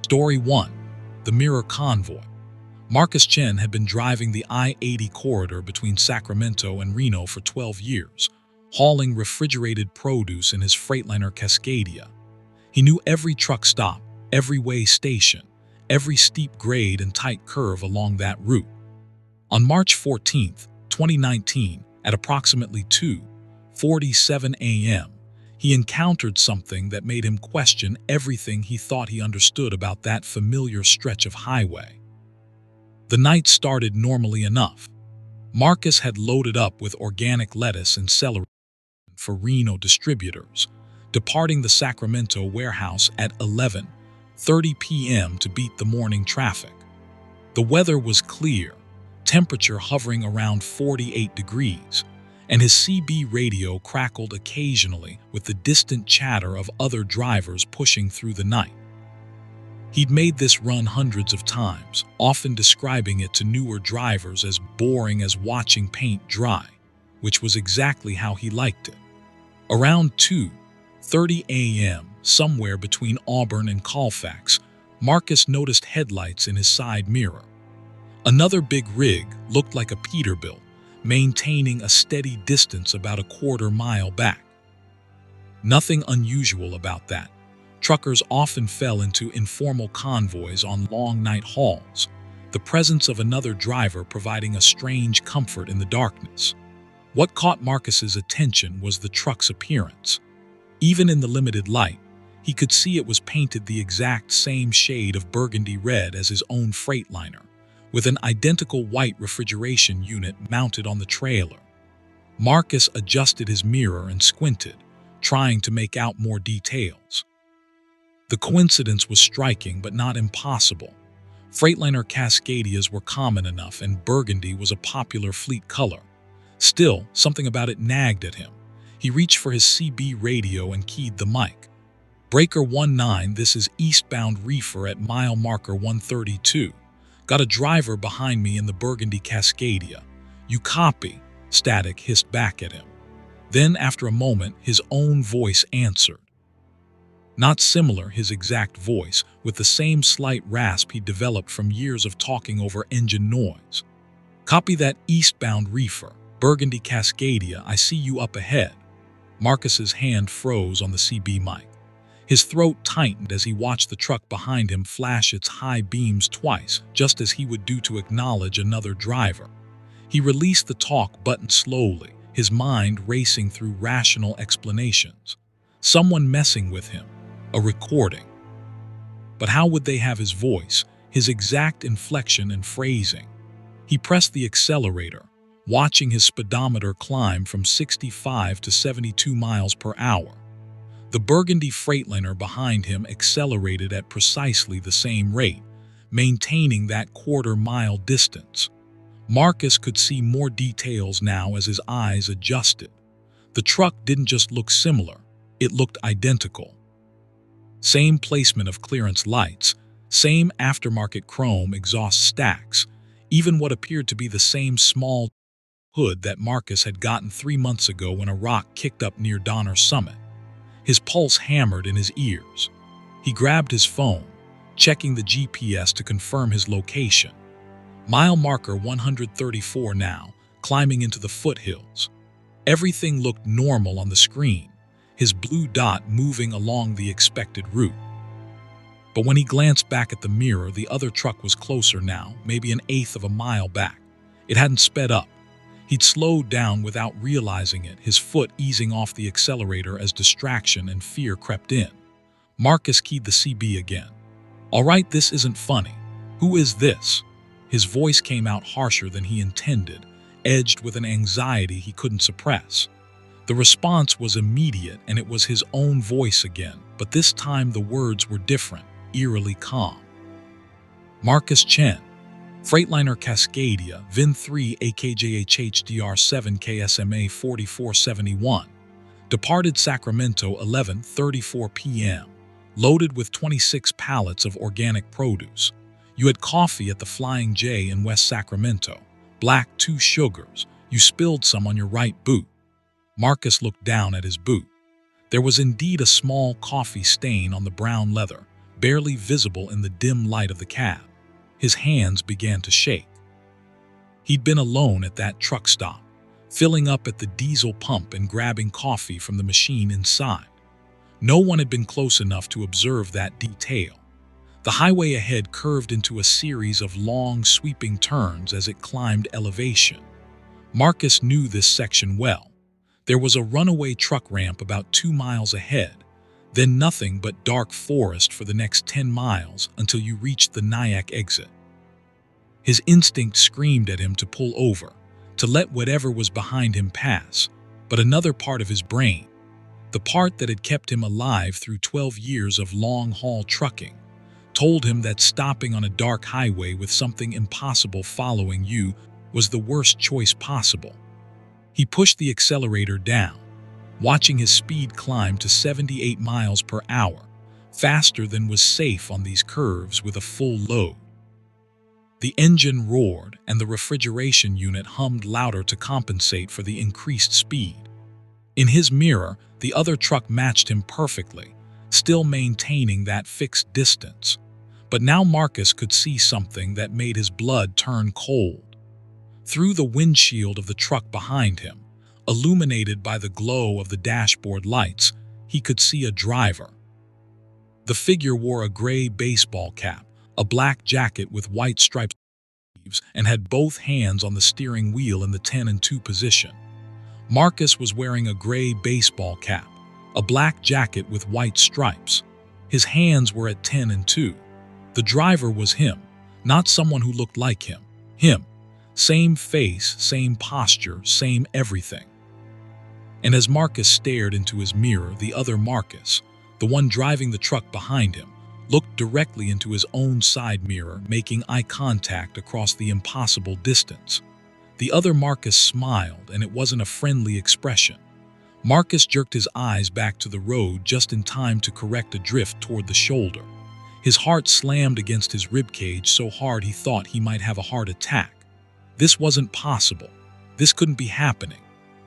Story 1. The Mirror Convoy. Marcus Chen had been driving the I-80 corridor between Sacramento and Reno for 12 years, hauling refrigerated produce in his Freightliner Cascadia. He knew every truck stop, every way station, every steep grade and tight curve along that route. On March 14, 2019, at approximately 2:47 a.m., he encountered something that made him question everything he thought he understood about that familiar stretch of highway. The night started normally enough. Marcus had loaded up with organic lettuce and celery for Reno distributors, departing the Sacramento warehouse at 11:30 p.m. to beat the morning traffic. The weather was clear, temperature hovering around 48 degrees, and his CB radio crackled occasionally with the distant chatter of other drivers pushing through the night. He'd made this run hundreds of times, often describing it to newer drivers as boring as watching paint dry, which was exactly how he liked it. Around 2:30 a.m., somewhere between Auburn and Colfax, Marcus noticed headlights in his side mirror. Another big rig looked like a Peterbilt, maintaining a steady distance about a quarter-mile back. Nothing unusual about that. Truckers often fell into informal convoys on long night hauls, the presence of another driver providing a strange comfort in the darkness. What caught Marcus's attention was the truck's appearance. Even in the limited light, he could see it was painted the exact same shade of burgundy red as his own Freightliner, with an identical white refrigeration unit mounted on the trailer. Marcus adjusted his mirror and squinted, trying to make out more details. The coincidence was striking but not impossible. Freightliner Cascadias were common enough and burgundy was a popular fleet color. Still, something about it nagged at him. He reached for his CB radio and keyed the mic. "Breaker 19, this is eastbound reefer at mile marker 132. Got a driver behind me in the burgundy Cascadia. You copy?" Static hissed back at him. Then, after a moment, his own voice answered. Not similar, his exact voice, with the same slight rasp he developed from years of talking over engine noise. "Copy that, eastbound reefer, burgundy Cascadia, I see you up ahead." Marcus's hand froze on the CB mic. His throat tightened as he watched the truck behind him flash its high beams twice, just as he would do to acknowledge another driver. He released the talk button slowly, his mind racing through rational explanations. Someone messing with him. A recording. But how would they have his voice, his exact inflection and phrasing? He pressed the accelerator, watching his speedometer climb from 65 to 72 miles per hour. The burgundy Freightliner behind him accelerated at precisely the same rate, maintaining that quarter-mile distance. Marcus could see more details now as his eyes adjusted. The truck didn't just look similar, it looked identical. Same placement of clearance lights, same aftermarket chrome exhaust stacks, even what appeared to be the same small hood that Marcus had gotten 3 months ago when a rock kicked up near Donner Summit. His pulse hammered in his ears. He grabbed his phone, checking the GPS to confirm his location. Mile marker 134 now, climbing into the foothills. Everything looked normal on the screen, his blue dot moving along the expected route. But when he glanced back at the mirror, the other truck was closer now, maybe an eighth of a mile back. It hadn't sped up. He'd slowed down without realizing it, his foot easing off the accelerator as distraction and fear crept in. Marcus keyed the CB again. "All right, this isn't funny. Who is this?" His voice came out harsher than he intended, edged with an anxiety he couldn't suppress. The response was immediate, and it was his own voice again, but this time the words were different, eerily calm. "Marcus Chen. Freightliner Cascadia, VIN 3 AKJHHDR7 KSMA 4471. Departed Sacramento 11:34 p.m. Loaded with 26 pallets of organic produce. You had coffee at the Flying J in West Sacramento. Black 2 sugars. You spilled some on your right boot." Marcus looked down at his boot. There was indeed a small coffee stain on the brown leather, barely visible in the dim light of the cab. His hands began to shake. He'd been alone at that truck stop, filling up at the diesel pump and grabbing coffee from the machine inside. No one had been close enough to observe that detail. The highway ahead curved into a series of long, sweeping turns as it climbed elevation. Marcus knew this section well. There was a runaway truck ramp about 2 miles ahead, then nothing but dark forest for the next 10 miles until you reached the Nyack exit. His instinct screamed at him to pull over, to let whatever was behind him pass, but another part of his brain, the part that had kept him alive through 12 years of long-haul trucking, told him that stopping on a dark highway with something impossible following you was the worst choice possible. He pushed the accelerator down, watching his speed climb to 78 miles per hour, faster than was safe on these curves with a full load. The engine roared and the refrigeration unit hummed louder to compensate for the increased speed. In his mirror, the other truck matched him perfectly, still maintaining that fixed distance. But now Marcus could see something that made his blood turn cold. Through the windshield of the truck behind him, illuminated by the glow of the dashboard lights, he could see a driver. The figure wore a gray baseball cap, a black jacket with white striped sleeves, and had both hands on the steering wheel in the 10 and 2 position. Marcus was wearing a gray baseball cap, a black jacket with white stripes. His hands were at 10 and 2. The driver was him, not someone who looked like him. Him. Same face, same posture, same everything. And as Marcus stared into his mirror, the other Marcus, the one driving the truck behind him, looked directly into his own side mirror, making eye contact across the impossible distance. The other Marcus smiled, and it wasn't a friendly expression. Marcus jerked his eyes back to the road just in time to correct a drift toward the shoulder. His heart slammed against his ribcage so hard he thought he might have a heart attack. This wasn't possible. This couldn't be happening.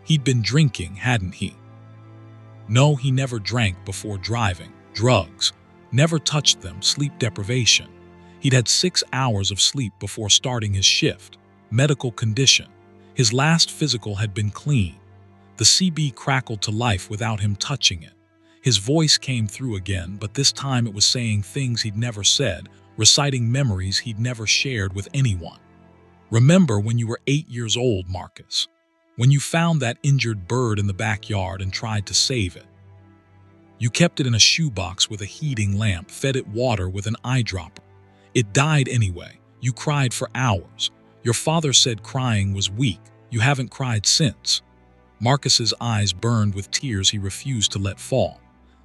He'd been drinking, hadn't he? No, he never drank before driving. Drugs. Never touched them. Sleep deprivation. He'd had 6 hours of sleep before starting his shift. Medical condition. His last physical had been clean. The CB crackled to life without him touching it. His voice came through again, but this time it was saying things he'd never said, reciting memories he'd never shared with anyone. Remember when you were 8 years old, Marcus? When you found that injured bird in the backyard and tried to save it. You kept it in a shoebox with a heating lamp, fed it water with an eyedropper. It died anyway. You cried for hours. Your father said crying was weak. You haven't cried since. Marcus's eyes burned with tears he refused to let fall.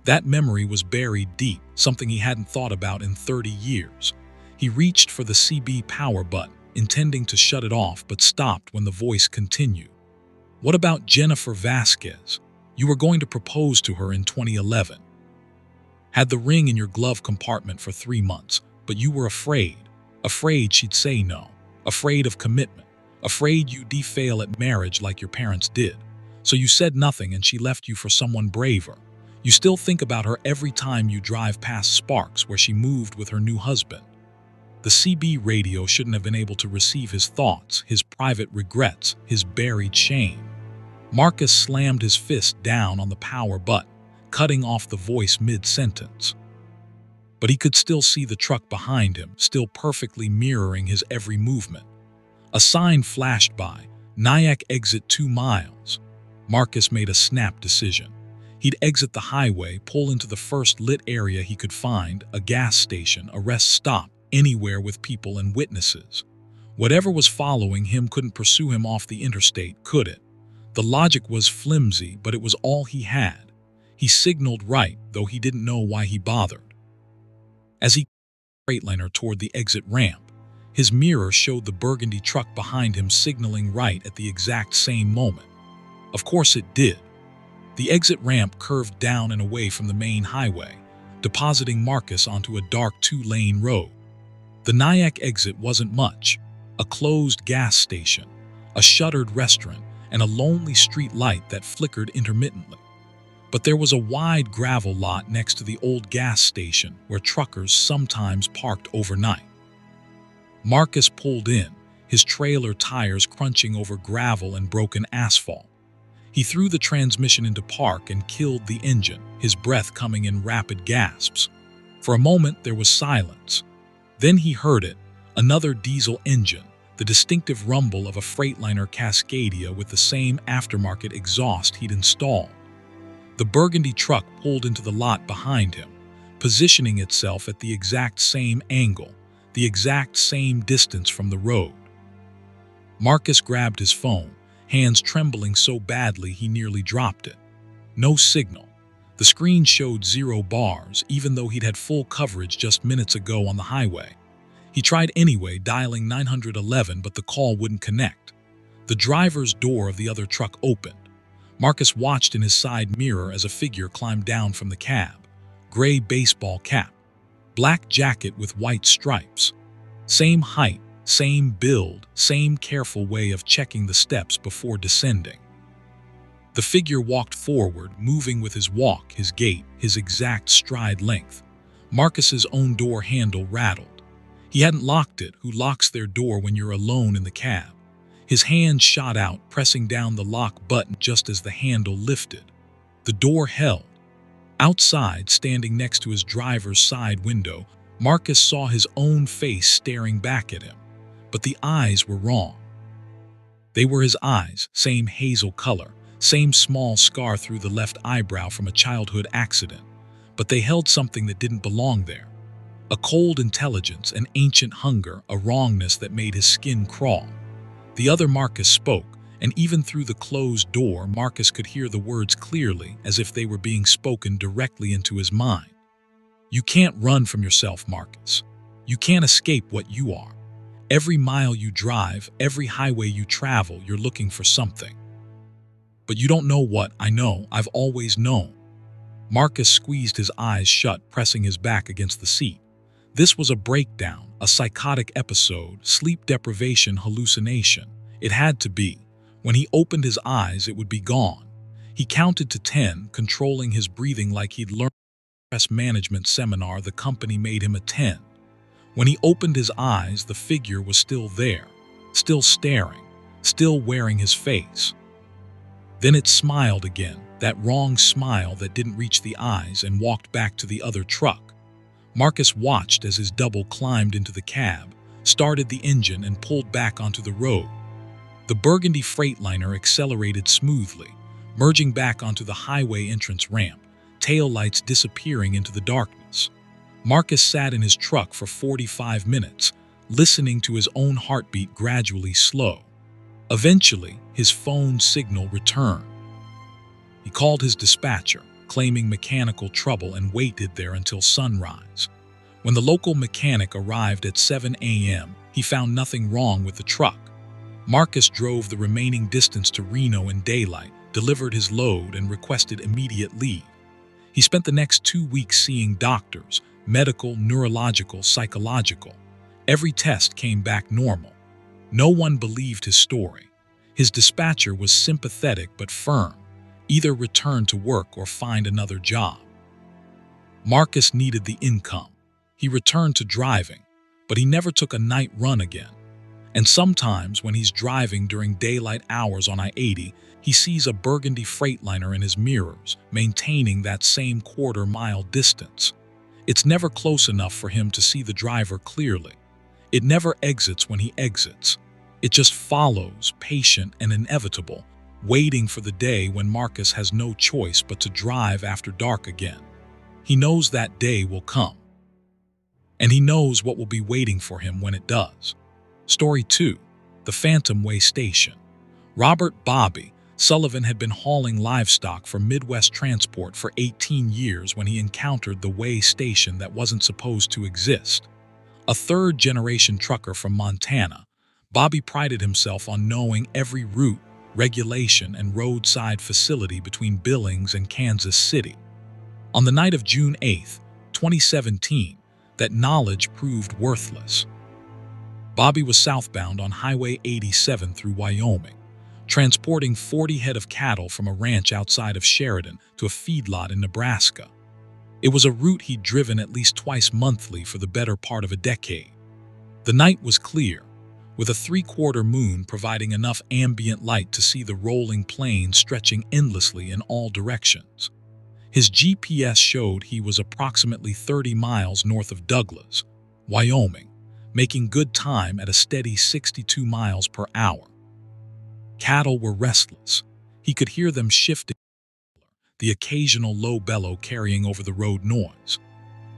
That memory was buried deep, something he hadn't thought about in 30 years. He reached for the CB power button, intending to shut it off, but stopped when the voice continued. What about Jennifer Vasquez? You were going to propose to her in 2011. Had the ring in your glove compartment for 3 months, but you were afraid. Afraid she'd say no. Afraid of commitment. Afraid you'd fail at marriage like your parents did. So you said nothing and she left you for someone braver. You still think about her every time you drive past Sparks where she moved with her new husband. The CB radio shouldn't have been able to receive his thoughts, his private regrets, his buried shame. Marcus slammed his fist down on the power button, cutting off the voice mid-sentence. But he could still see the truck behind him, still perfectly mirroring his every movement. A sign flashed by, Nyack exit 2 miles. Marcus made a snap decision. He'd exit the highway, pull into the first lit area he could find, a gas station, a rest stop, anywhere with people and witnesses. Whatever was following him couldn't pursue him off the interstate, could it? The logic was flimsy, but it was all he had. He signaled right, though he didn't know why he bothered. As he Freightliner toward the exit ramp, his mirror showed the burgundy truck behind him signaling right at the exact same moment. Of course it did. The exit ramp curved down and away from the main highway, depositing Marcus onto a dark 2-lane road. The Nyack exit wasn't much. A closed gas station, a shuttered restaurant, and a lonely street light that flickered intermittently. But there was a wide gravel lot next to the old gas station where truckers sometimes parked overnight. Marcus pulled in, his trailer tires crunching over gravel and broken asphalt. He threw the transmission into park and killed the engine, his breath coming in rapid gasps. For a moment there was silence. Then he heard it, another diesel engine, the distinctive rumble of a Freightliner Cascadia with the same aftermarket exhaust he'd installed. The burgundy truck pulled into the lot behind him, positioning itself at the exact same angle, the exact same distance from the road. Marcus grabbed his phone, hands trembling so badly he nearly dropped it. No signal. The screen showed 0 bars, even though he'd had full coverage just minutes ago on the highway. He tried anyway, dialing 911, but the call wouldn't connect. The driver's door of the other truck opened. Marcus watched in his side mirror as a figure climbed down from the cab. Gray baseball cap, black jacket with white stripes. Same height, same build, same careful way of checking the steps before descending. The figure walked forward, moving with his walk, his gait, his exact stride length. Marcus's own door handle rattled. He hadn't locked it. Who locks their door when you're alone in the cab? His hand shot out, pressing down the lock button just as the handle lifted. The door held. Outside, standing next to his driver's side window, Marcus saw his own face staring back at him. But the eyes were wrong. They were his eyes, same hazel color, same small scar through the left eyebrow from a childhood accident. But they held something that didn't belong there. A cold intelligence, an ancient hunger, a wrongness that made his skin crawl. The other Marcus spoke, and even through the closed door, Marcus could hear the words clearly, as if they were being spoken directly into his mind. You can't run from yourself, Marcus. You can't escape what you are. Every mile you drive, every highway you travel, you're looking for something. But you don't know what. I know. I've always known. Marcus squeezed his eyes shut, pressing his back against the seat. This was a breakdown, a psychotic episode, sleep deprivation, hallucination. It had to be. When he opened his eyes, it would be gone. He counted to 10, controlling his breathing like he'd learned at a stress management seminar the company made him attend. When he opened his eyes, the figure was still there, still staring, still wearing his face. Then it smiled again, that wrong smile that didn't reach the eyes, and walked back to the other truck. Marcus watched as his double climbed into the cab, started the engine, and pulled back onto the road. The burgundy Freightliner accelerated smoothly, merging back onto the highway entrance ramp, taillights disappearing into the darkness. Marcus sat in his truck for 45 minutes, listening to his own heartbeat gradually slow. Eventually, his phone signal returned. He called his dispatcher, claiming mechanical trouble, and waited there until sunrise. When the local mechanic arrived at 7 a.m., he found nothing wrong with the truck. Marcus drove the remaining distance to Reno in daylight, delivered his load, and requested immediate leave. He spent the next 2 weeks seeing doctors, medical, neurological, psychological. Every test came back normal. No one believed his story. His dispatcher was sympathetic but firm. Either return to work or find another job. Marcus needed the income. He returned to driving, but he never took a night run again. And sometimes when he's driving during daylight hours on I-80, he sees a burgundy Freightliner in his mirrors, maintaining that same quarter-mile distance. It's never close enough for him to see the driver clearly. It never exits when he exits. It just follows, patient and inevitable, waiting for the day when Marcus has no choice but to drive after dark again. He knows that day will come. And he knows what will be waiting for him when it does. Story 2. The Phantom Way Station. Robert Bobby Sullivan had been hauling livestock for Midwest Transport for 18 years when he encountered the way station that wasn't supposed to exist. A third-generation trucker from Montana, Bobby prided himself on knowing every route, regulation, and roadside facility between Billings and Kansas City. On the night of June 8, 2017, that knowledge proved worthless. Bobby was southbound on Highway 87 through Wyoming. transporting 40 head of cattle from a ranch outside of Sheridan to a feedlot in Nebraska. It was a route he'd driven at least twice monthly for the better part of a decade. The night was clear, with a three-quarter moon providing enough ambient light to see the rolling plains stretching endlessly in all directions. His GPS showed he was approximately 30 miles north of Douglas, Wyoming, making good time at a steady 62 miles per hour. Cattle were restless. He could hear them shifting, the occasional low bellow carrying over the road noise.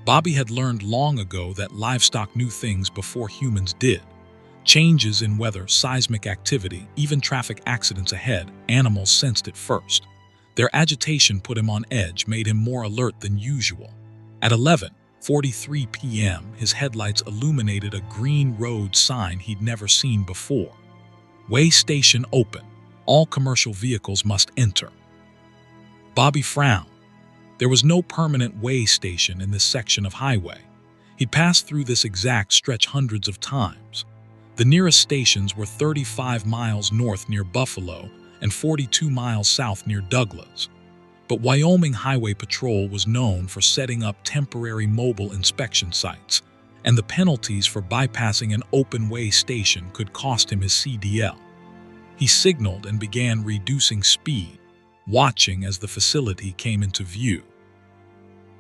Bobby had learned long ago that livestock knew things before humans did. Changes in weather, seismic activity, even traffic accidents ahead, animals sensed it first. Their agitation put him on edge, made him more alert than usual. At 11:43 p.m., his headlights illuminated a green road sign he'd never seen before. Way station open. All commercial vehicles must enter. Bobby frowned. There was no permanent way station in this section of highway. He'd passed through this exact stretch hundreds of times. The nearest stations were 35 miles north near Buffalo and 42 miles south near Douglas. But Wyoming Highway Patrol was known for setting up temporary mobile inspection sites, and the penalties for bypassing an open-way station could cost him his CDL. He signaled and began reducing speed, watching as the facility came into view.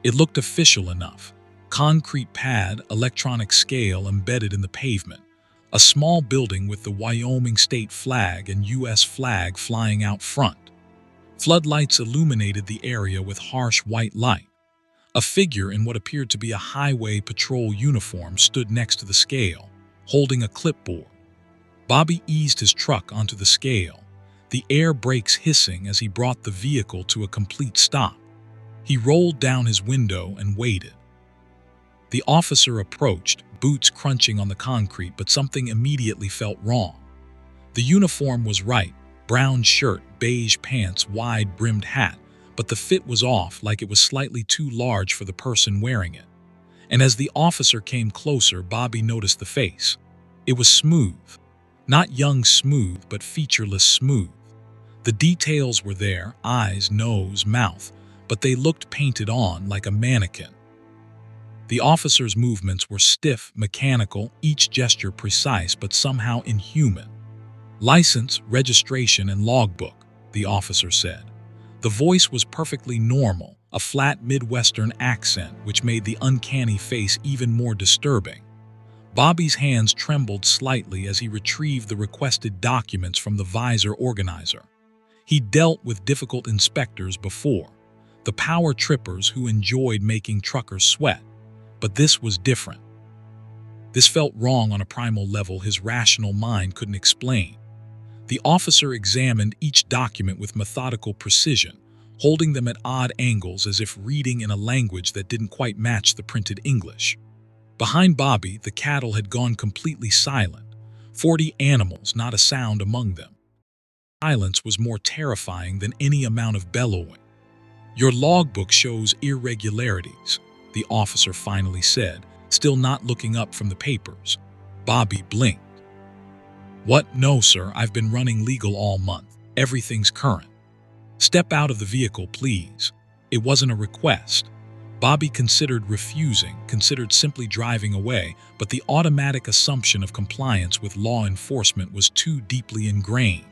It looked official enough. Concrete pad, electronic scale embedded in the pavement. A small building with the Wyoming state flag and U.S. flag flying out front. Floodlights illuminated the area with harsh white light. A figure in what appeared to be a highway patrol uniform stood next to the scale, holding a clipboard. Bobby eased his truck onto the scale, the air brakes hissing as he brought the vehicle to a complete stop. He rolled down his window and waited. The officer approached, boots crunching on the concrete, but something immediately felt wrong. The uniform was right, brown shirt, beige pants, wide-brimmed hat, but the fit was off, like it was slightly too large for the person wearing it. And as the officer came closer, Bobby noticed the face. It was smooth. Not young smooth, but featureless smooth. The details were there, eyes, nose, mouth, but they looked painted on like a mannequin. The officer's movements were stiff, mechanical, each gesture precise but somehow inhuman. "License, registration, and logbook," the officer said. The voice was perfectly normal, a flat Midwestern accent which made the uncanny face even more disturbing. Bobby's hands trembled slightly as he retrieved the requested documents from the visor organizer. He'd dealt with difficult inspectors before, the power trippers who enjoyed making truckers sweat. But this was different. This felt wrong on a primal level his rational mind couldn't explain. The officer examined each document with methodical precision, holding them at odd angles as if reading in a language that didn't quite match the printed English. Behind Bobby, the cattle had gone completely silent. 40 animals, not a sound among them. Silence was more terrifying than any amount of bellowing. "Your logbook shows irregularities," the officer finally said, still not looking up from the papers. Bobby blinked. "What? No, sir, I've been running legal all month. Everything's current." "Step out of the vehicle, please." It wasn't a request. Bobby considered refusing, considered simply driving away, but the automatic assumption of compliance with law enforcement was too deeply ingrained.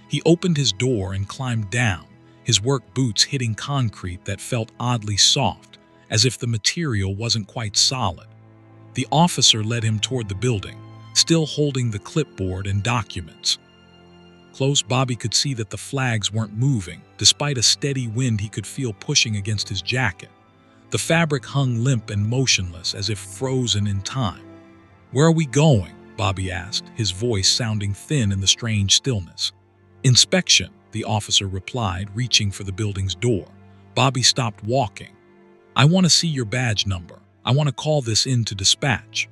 He opened his door and climbed down, his work boots hitting concrete that felt oddly soft, as if the material wasn't quite solid. The officer led him toward the building, still holding the clipboard and documents. Close, Bobby could see that the flags weren't moving. Despite a steady wind he could feel pushing against his jacket. The fabric hung limp and motionless, as if frozen in time. "Where are we going?" Bobby asked, his voice sounding thin in the strange stillness. "Inspection," the officer replied, reaching for the building's door. Bobby stopped walking. "I want to see your badge number. I want to call this in to dispatch."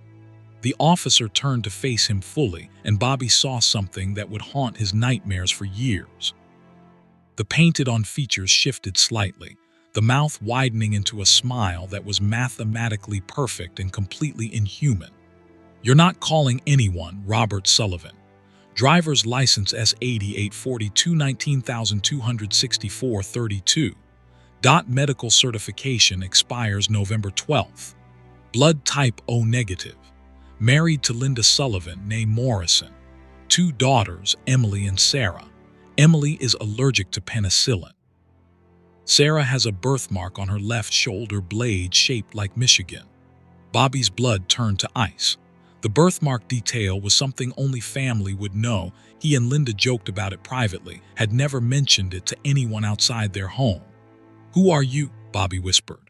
The officer turned to face him fully, and Bobby saw something that would haunt his nightmares for years. The painted-on features shifted slightly, the mouth widening into a smile that was mathematically perfect and completely inhuman. "You're not calling anyone, Robert Sullivan. Driver's license S8842 1926432. Medical certification expires November 12th. Blood type O negative. Married to Linda Sullivan, née Morrison. 2 daughters, Emily and Sarah. Emily is allergic to penicillin. Sarah has a birthmark on her left shoulder blade shaped like Michigan. Bobby's blood turned to ice. The birthmark detail was something only family would know. He and Linda joked about it privately, had never mentioned it to anyone outside their home. "Who are you?" Bobby whispered.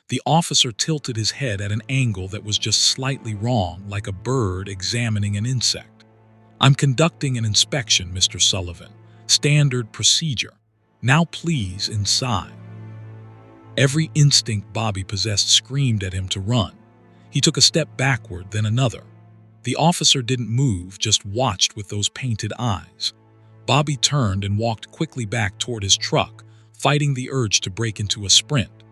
The officer tilted his head at an angle that was just slightly wrong, like a bird examining an insect. "I'm conducting an inspection, Mr. Sullivan. Standard procedure. Now please, inside." Every instinct Bobby possessed screamed at him to run. He took a step backward, then another. The officer didn't move, just watched with those painted eyes. Bobby turned and walked quickly back toward his truck, fighting the urge to break into a sprint.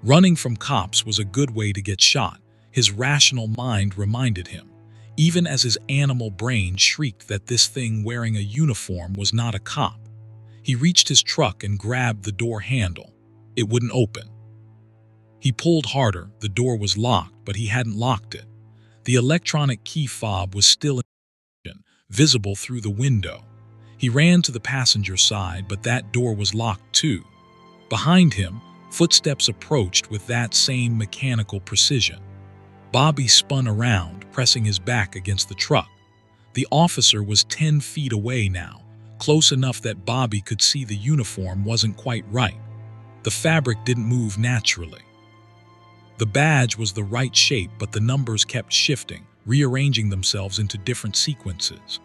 Running from cops was a good way to get shot, his rational mind reminded him, even as his animal brain shrieked that this thing wearing a uniform was not a cop. He reached his truck and grabbed the door handle. It wouldn't open. He pulled harder. The door was locked, but he hadn't locked it. The electronic key fob was still in action, visible through the window. He ran to the passenger side, but that door was locked too. Behind him, footsteps approached with that same mechanical precision. Bobby spun around, pressing his back against the truck. The officer was 10 feet away now, close enough that Bobby could see the uniform wasn't quite right. The fabric didn't move naturally. The badge was the right shape, but the numbers kept shifting, rearranging themselves into different sequences.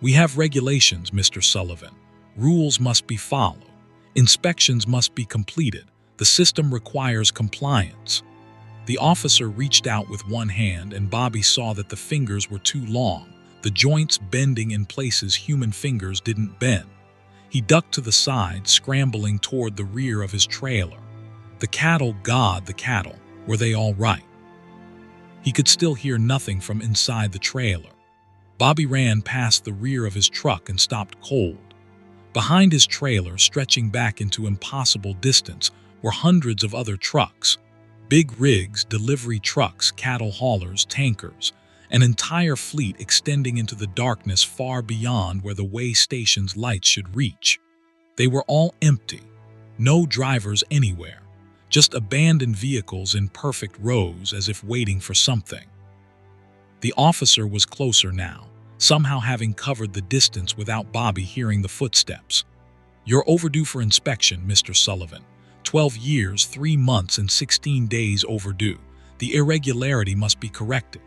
"We have regulations, Mr. Sullivan. Rules must be followed. Inspections must be completed. The system requires compliance." The officer reached out with one hand, and Bobby saw that the fingers were too long, the joints bending in places human fingers didn't bend. He ducked to the side, scrambling toward the rear of his trailer. The cattle, God, the cattle. Were they all right? He could still hear nothing from inside the trailer. Bobby ran past the rear of his truck and stopped cold. Behind his trailer, stretching back into impossible distance, were hundreds of other trucks. Big rigs, delivery trucks, cattle haulers, tankers, an entire fleet extending into the darkness far beyond where the way station's lights should reach. They were all empty. No drivers anywhere. Just abandoned vehicles in perfect rows as if waiting for something. The officer was closer now, somehow having covered the distance without Bobby hearing the footsteps. "You're overdue for inspection, Mr. Sullivan. 12 years, 3 months, and 16 days overdue. The irregularity must be corrected."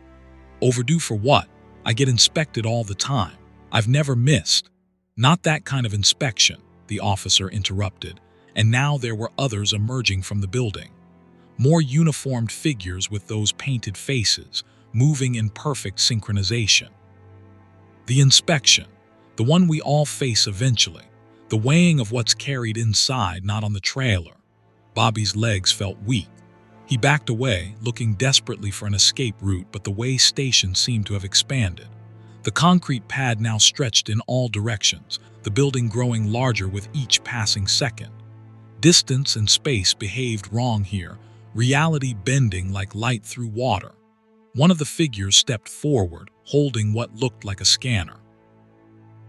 "Overdue for what? I get inspected all the time. I've never missed." "Not that kind of inspection," the officer interrupted, and now there were others emerging from the building. More uniformed figures with those painted faces, moving in perfect synchronization. The inspection, the one we all face eventually, the weighing of what's carried inside, not on the trailer. Bobby's legs felt weak. He backed away, looking desperately for an escape route, but the way station seemed to have expanded. The concrete pad now stretched in all directions, the building growing larger with each passing second. Distance and space behaved wrong here, reality bending like light through water. One of the figures stepped forward, holding what looked like a scanner.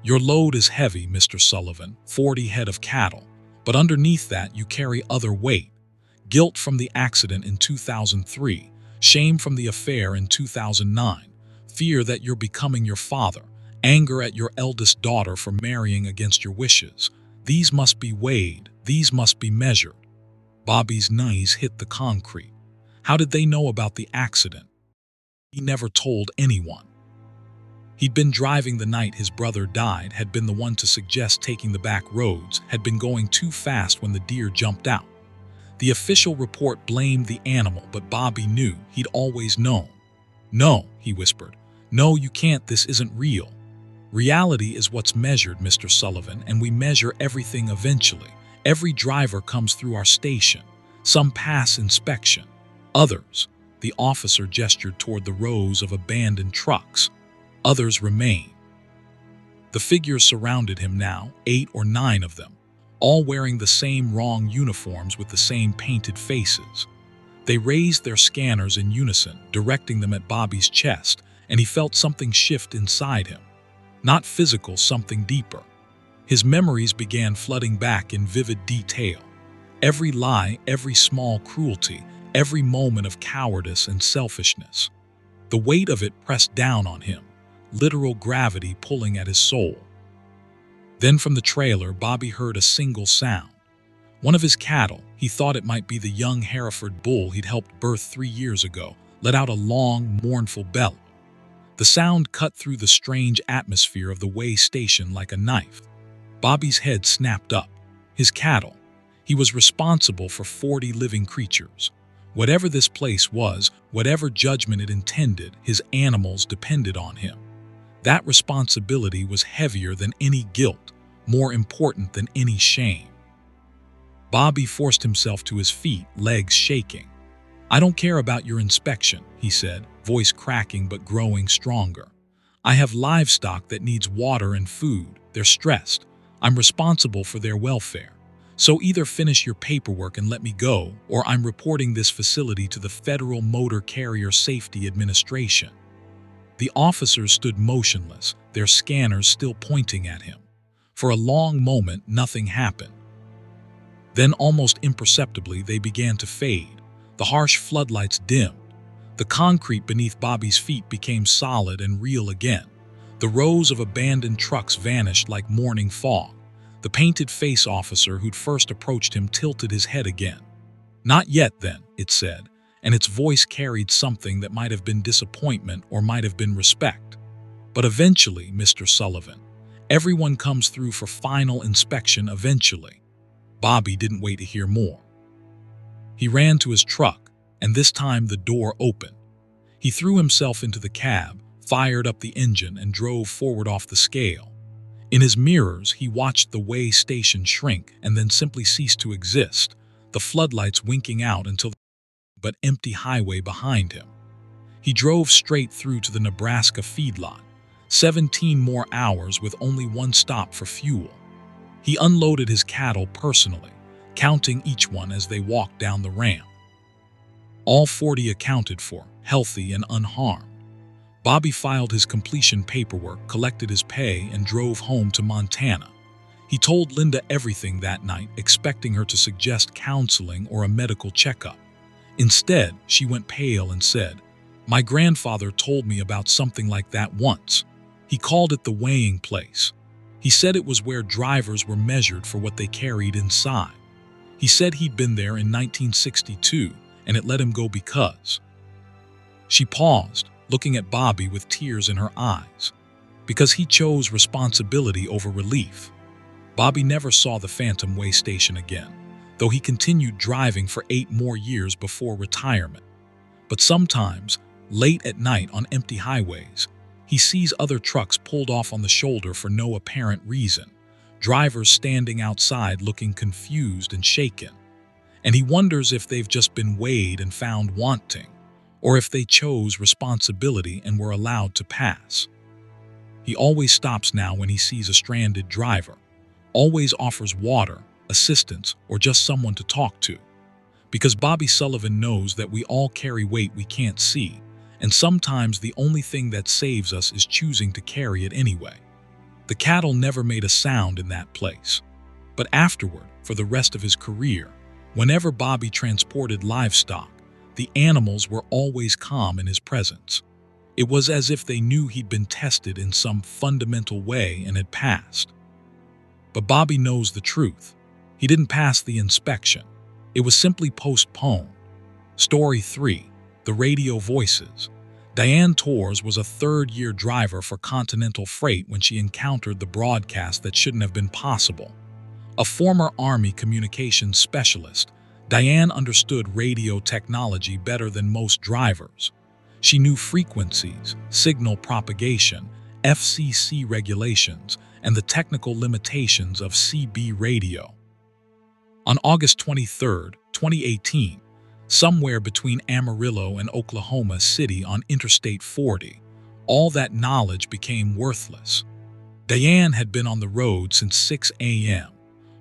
"Your load is heavy, Mr. Sullivan, 40 head of cattle, but underneath that you carry other weight. Guilt from the accident in 2003, shame from the affair in 2009, fear that you're becoming your father, anger at your eldest daughter for marrying against your wishes. These must be weighed, these must be measured." Bobby's knees hit the concrete. How did they know about the accident? He never told anyone. He'd been driving the night his brother died, had been the one to suggest taking the back roads, had been going too fast when the deer jumped out. The official report blamed the animal, but Bobby knew, he'd always known. "No," he whispered. "No, you can't, this isn't real. Reality is what's measured, Mr. Sullivan, and we measure everything eventually. Every driver comes through our station. Some pass inspection. Others," the officer gestured toward the rows of abandoned trucks, "others remain." The figures surrounded him now, 8 or 9 of them, all wearing the same wrong uniforms with the same painted faces. They raised their scanners in unison, directing them at Bobby's chest, and he felt something shift inside him. Not physical, something deeper. His memories began flooding back in vivid detail. Every lie, every small cruelty, every moment of cowardice and selfishness. The weight of it pressed down on him, literal gravity pulling at his soul. Then from the trailer, Bobby heard a single sound. One of his cattle, he thought it might be the young Hereford bull he'd helped birth 3 years ago, let out a long, mournful bellow. The sound cut through the strange atmosphere of the way station like a knife. Bobby's head snapped up. His cattle. He was responsible for 40 living creatures. Whatever this place was, whatever judgment it intended, his animals depended on him. That responsibility was heavier than any guilt, more important than any shame. Bobby forced himself to his feet, legs shaking. "I don't care about your inspection," he said, voice cracking but growing stronger. "I have livestock that needs water and food. They're stressed. I'm responsible for their welfare. So either finish your paperwork and let me go, or I'm reporting this facility to the Federal Motor Carrier Safety Administration." The officers stood motionless, their scanners still pointing at him. For a long moment, nothing happened. Then, almost imperceptibly, they began to fade. The harsh floodlights dimmed. The concrete beneath Bobby's feet became solid and real again. The rows of abandoned trucks vanished like morning fog. The painted face officer who'd first approached him tilted his head again. "Not yet, then," it said, and its voice carried something that might have been disappointment or might have been respect. "But eventually, Mr. Sullivan. Everyone comes through for final inspection eventually." Bobby didn't wait to hear more. He ran to his truck, and this time the door opened. He threw himself into the cab, fired up the engine, and drove forward off the scale. In his mirrors, he watched the way station shrink and then simply cease to exist, the floodlights winking out until but empty highway behind him. He drove straight through to the Nebraska feedlot, 17 more hours with only one stop for fuel. He unloaded his cattle personally, counting each one as they walked down the ramp. All 40 accounted for, healthy and unharmed. Bobby filed his completion paperwork, collected his pay, and drove home to Montana. He told Linda everything that night, expecting her to suggest counseling or a medical checkup. Instead, she went pale and said, "My grandfather told me about something like that once. He called it the weighing place. He said it was where drivers were measured for what they carried inside. He said he'd been there in 1962, and it let him go because." She paused, looking at Bobby with tears in her eyes. Because he chose responsibility over relief. Bobby never saw the Phantom Way station again, though he continued driving for 8 more years before retirement. But sometimes, late at night on empty highways, he sees other trucks pulled off on the shoulder for no apparent reason, drivers standing outside looking confused and shaken. And he wonders if they've just been weighed and found wanting, or if they chose responsibility and were allowed to pass. He always stops now when he sees a stranded driver, always offers water, assistance, or just someone to talk to. Because Bobby Sullivan knows that we all carry weight we can't see, and sometimes the only thing that saves us is choosing to carry it anyway. The cattle never made a sound in that place. But afterward, for the rest of his career, whenever Bobby transported livestock, the animals were always calm in his presence. It was as if they knew he'd been tested in some fundamental way and had passed. But Bobby knows the truth. He didn't pass the inspection. It was simply postponed. Story 3. The Radio Voices. Diane Torres was a third-year driver for Continental Freight when she encountered the broadcast that shouldn't have been possible. A former Army communications specialist, Diane understood radio technology better than most drivers. She knew frequencies, signal propagation, FCC regulations, and the technical limitations of CB radio. On August 23, 2018, somewhere between Amarillo and Oklahoma City on Interstate 40, all that knowledge became worthless. Diane had been on the road since 6 a.m.,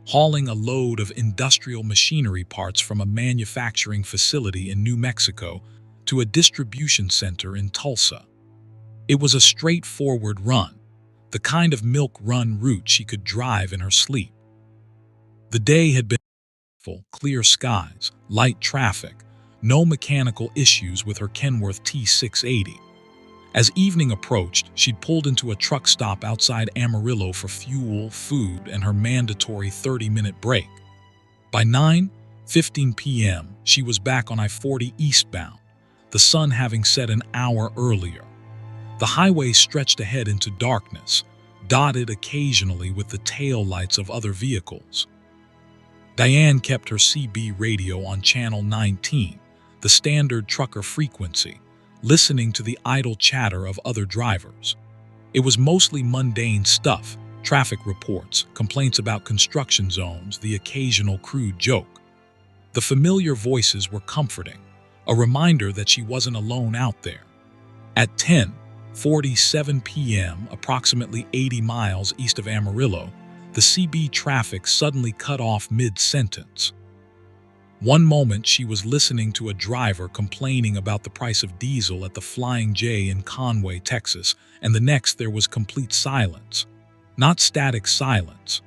hauling a load of industrial machinery parts from a manufacturing facility in New Mexico to a distribution center in Tulsa. It was a straightforward run, the kind of milk run route she could drive in her sleep. The day had been full, clear skies, light traffic, no mechanical issues with her Kenworth T680. As evening approached, she'd pulled into a truck stop outside Amarillo for fuel, food, and her mandatory 30-minute break. By 9:15 p.m., she was back on I-40 eastbound, the sun having set an hour earlier. The highway stretched ahead into darkness, dotted occasionally with the tail lights of other vehicles. Diane kept her CB radio on channel 19, the standard trucker frequency, listening to the idle chatter of other drivers. It was mostly mundane stuff, traffic reports, complaints about construction zones, the occasional crude joke. The familiar voices were comforting, a reminder that she wasn't alone out there. At 10:47 p.m., approximately 80 miles east of Amarillo, the CB traffic suddenly cut off mid-sentence. One moment she was listening to a driver complaining about the price of diesel at the Flying J in Conway, Texas, and the next there was complete silence. Not static silence.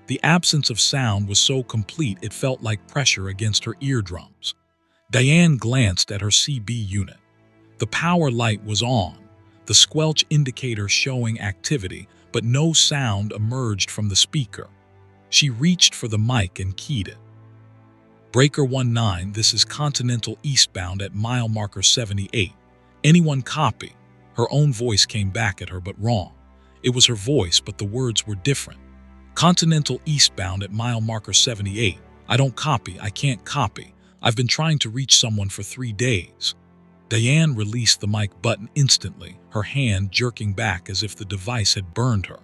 The absence of sound was so complete it felt like pressure against her eardrums. Diane glanced at her CB unit. The power light was on, the squelch indicator showing activity, but no sound emerged from the speaker. She reached for the mic and keyed it. Breaker 19, this is Continental eastbound at mile marker 78. Anyone copy? Her own voice came back at her, but wrong. It was her voice, but the words were different. Continental eastbound at mile marker 78. I don't copy, I can't copy. I've been trying to reach someone for 3 days. Diane released the mic button instantly, her hand jerking back as if the device had burned her.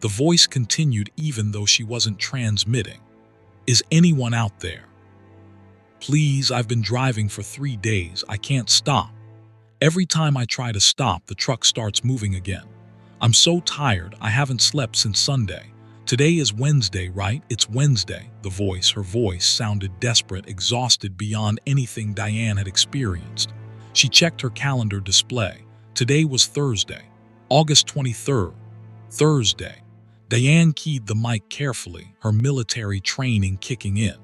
The voice continued even though she wasn't transmitting. Is anyone out there? Please, I've been driving for 3 days. I can't stop. Every time I try to stop, the truck starts moving again. I'm so tired, I haven't slept since Sunday. Today is Wednesday, right? It's Wednesday. Her voice sounded desperate, exhausted beyond anything Diane had experienced. She checked her calendar display. Today was Thursday, August 23rd. Thursday. Diane keyed the mic carefully, her military training kicking in.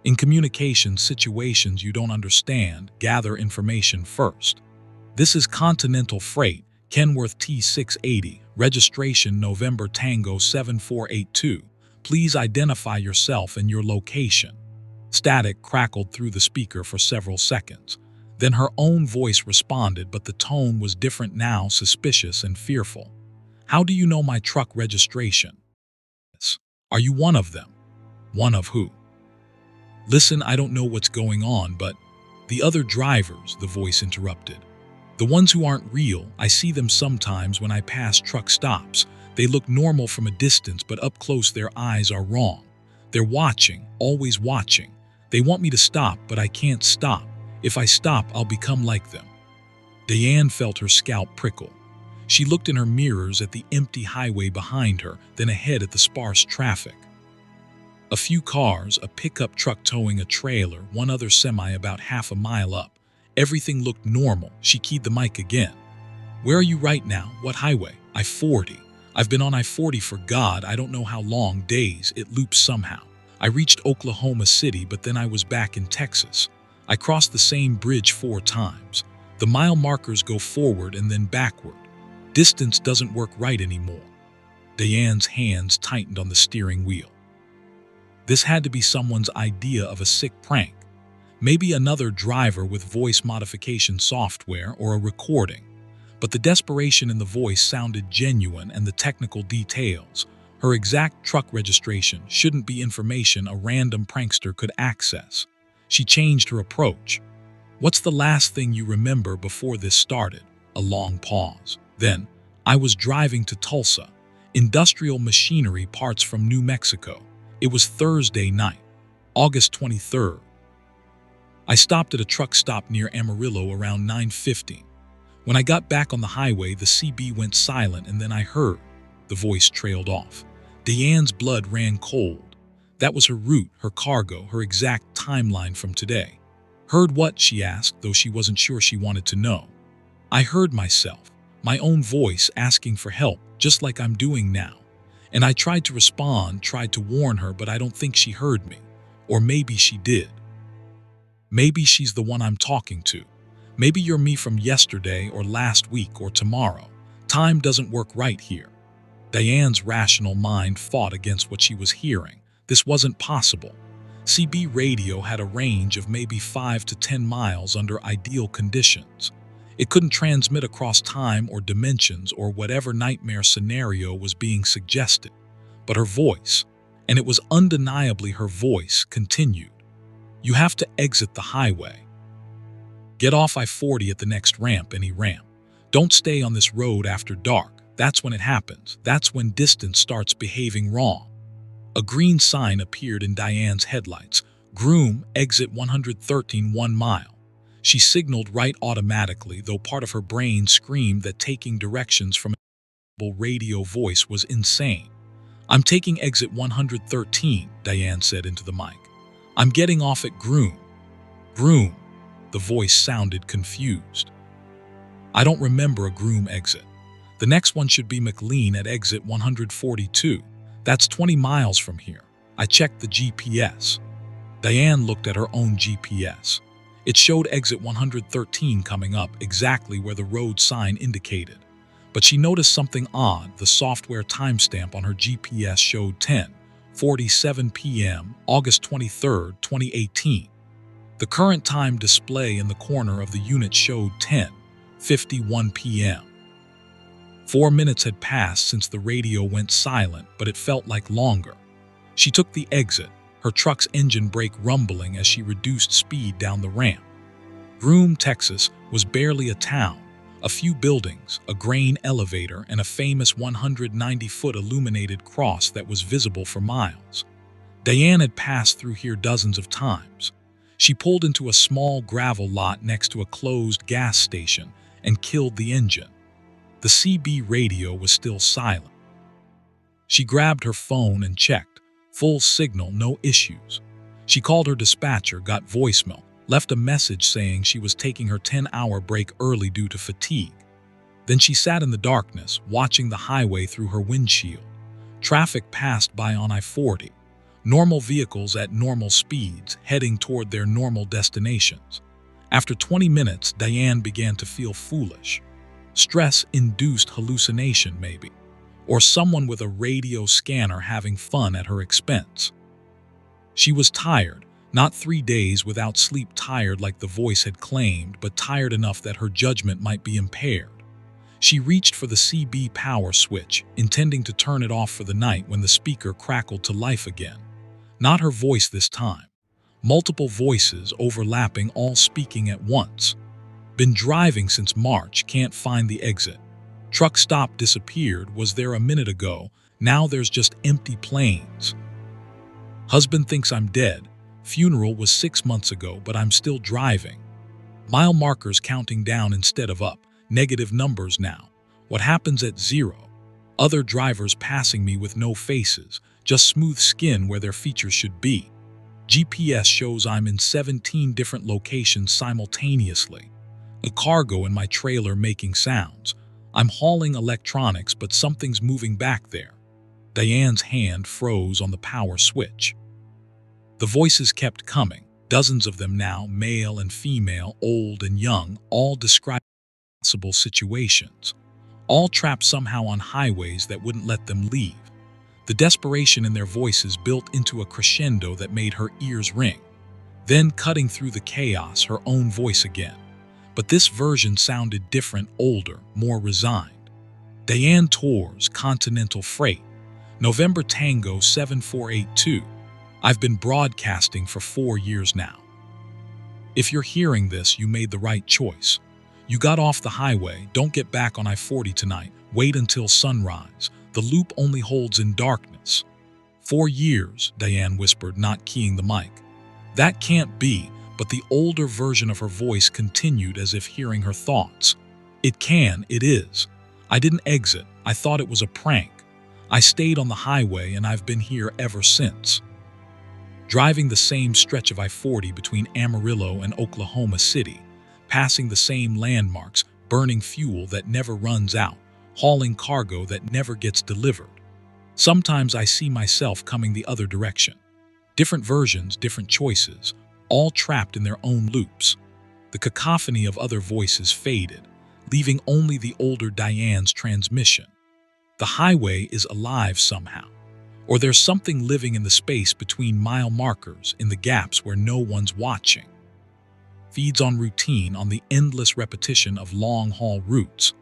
In communication situations you don't understand, gather information first. This is Continental Freight, Kenworth T680, registration November Tango 7482. Please identify yourself and your location. Static crackled through the speaker for several seconds. Then her own voice responded, but the tone was different now, suspicious and fearful. How do you know my truck registration? Are you one of them? One of who? Listen, I don't know what's going on, but the other drivers, the voice interrupted. The ones who aren't real, I see them sometimes when I pass truck stops. They look normal from a distance, but up close their eyes are wrong. They're watching, always watching. They want me to stop, but I can't stop. If I stop, I'll become like them. Diane felt her scalp prickle. She looked in her mirrors at the empty highway behind her, then ahead at the sparse traffic. A few cars, a pickup truck towing a trailer, one other semi about half a mile up. Everything looked normal. She keyed the mic again. Where are you right now? What highway? I-40. I've been on I-40 for God, I don't know how long, days. It loops somehow. I reached Oklahoma City, but then I was back in Texas. I crossed the same bridge 4 times. The mile markers go forward and then backward. Distance doesn't work right anymore. Diane's hands tightened on the steering wheel. This had to be someone's idea of a sick prank. Maybe another driver with voice modification software or a recording. But the desperation in the voice sounded genuine, and the technical details, her exact truck registration, shouldn't be information a random prankster could access. She changed her approach. What's the last thing you remember before this started? A long pause. Then, I was driving to Tulsa. Industrial machinery parts from New Mexico. It was Thursday night, August 23rd. I stopped at a truck stop near Amarillo around 9:50. When I got back on the highway, the CB went silent, and then I heard, The voice trailed off. Diane's blood ran cold. That was her route, her cargo, her exact timeline from today. Heard what? She asked, though she wasn't sure she wanted to know. I heard myself, my own voice asking for help, just like I'm doing now. And I tried to respond, tried to warn her, but I don't think she heard me. Or maybe she did. Maybe she's the one I'm talking to. Maybe you're me from yesterday or last week or tomorrow. Time doesn't work right here. Diane's rational mind fought against what she was hearing. This wasn't possible. CB radio had a range of maybe 5 to 10 miles under ideal conditions. It couldn't transmit across time or dimensions or whatever nightmare scenario was being suggested. But her voice, and it was undeniably her voice, continued. You have to exit the highway. Get off I-40 at the next ramp, any ramp. Don't stay on this road after dark. That's when it happens. That's when distance starts behaving wrong. A green sign appeared in Diane's headlights. Groom, exit 113, 1 mile. She signaled right automatically, though part of her brain screamed that taking directions from a radio voice was insane. I'm taking exit 113, Diane said into the mic. I'm getting off at Groom. Groom. The voice sounded confused. I don't remember a Groom exit. The next one should be McLean at exit 142. That's 20 miles from here. I checked the GPS. Diane looked at her own GPS. It showed exit 113 coming up exactly where the road sign indicated. But she noticed something odd. The software timestamp on her GPS showed 10:47 p.m., August 23, 2018. The current time display in the corner of the unit showed 10:51 p.m. 4 minutes had passed since the radio went silent, but it felt like longer. She took the exit, her truck's engine brake rumbling as she reduced speed down the ramp. Groom, Texas, was barely a town. A few buildings, a grain elevator, and a famous 190-foot illuminated cross that was visible for miles. Diane had passed through here dozens of times. She pulled into a small gravel lot next to a closed gas station and killed the engine. The CB radio was still silent. She grabbed her phone and checked. Full signal, no issues. She called her dispatcher, got voicemail, left a message saying she was taking her 10-hour break early due to fatigue. Then she sat in the darkness, watching the highway through her windshield. Traffic passed by on I-40. Normal vehicles at normal speeds, heading toward their normal destinations. After 20 minutes, Diane began to feel foolish. Stress-induced hallucination, maybe. Or someone with a radio scanner having fun at her expense. She was tired, not 3 days without sleep tired like the voice had claimed, but tired enough that her judgment might be impaired. She reached for the CB power switch, intending to turn it off for the night when the speaker crackled to life again. Not her voice this time. Multiple voices overlapping, all speaking at once. Been driving since March, can't find the exit. Truck stop disappeared, was there a minute ago, now there's just empty plains. Husband thinks I'm dead. Funeral was 6 months ago, but I'm still driving. Mile markers counting down instead of up, negative numbers now. What happens at 0? Other drivers passing me with no faces, just smooth skin where their features should be. GPS shows I'm in 17 different locations simultaneously. A cargo in my trailer making sounds. I'm hauling electronics, but something's moving back there. Diane's hand froze on the power switch. The voices kept coming, dozens of them now, male and female, old and young, all describing possible situations. All trapped somehow on highways that wouldn't let them leave. The desperation in their voices built into a crescendo that made her ears ring. Then, cutting through the chaos, her own voice again. But this version sounded different, older, more resigned. Diane Tours, Continental Freight. November Tango 7482. I've been broadcasting for 4 years now. If you're hearing this, you made the right choice. You got off the highway, don't get back on I-40 tonight. Wait until sunrise. The loop only holds in darkness. 4 years, Diane whispered, not keying the mic. That can't be, but the older version of her voice continued as if hearing her thoughts. It can, it is. I didn't exit. I thought it was a prank. I stayed on the highway and I've been here ever since. Driving the same stretch of I-40 between Amarillo and Oklahoma City, passing the same landmarks, burning fuel that never runs out, hauling cargo that never gets delivered. Sometimes I see myself coming the other direction. Different versions, different choices, all trapped in their own loops. The cacophony of other voices faded, leaving only the older Diane's transmission. The highway is alive somehow, or there's something living in the space between mile markers, in the gaps where no one's watching. Feeds on routine, on the endless repetition of long-haul routes.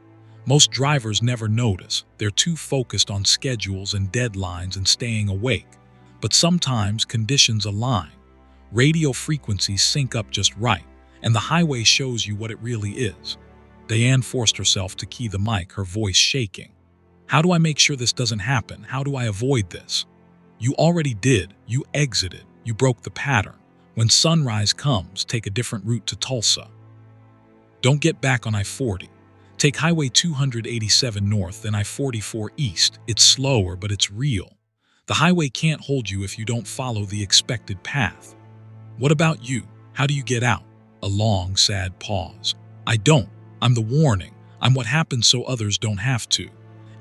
Most drivers never notice. They're too focused on schedules and deadlines and staying awake. But sometimes conditions align. Radio frequencies sync up just right, and the highway shows you what it really is. Diane forced herself to key the mic, her voice shaking. How do I make sure this doesn't happen? How do I avoid this? You already did. You exited. You broke the pattern. When sunrise comes, take a different route to Tulsa. Don't get back on I-40. Take Highway 287 north, then I-44 east. It's slower, but it's real. The highway can't hold you if you don't follow the expected path. What about you? How do you get out? A long, sad pause. I don't. I'm the warning. I'm what happens so others don't have to.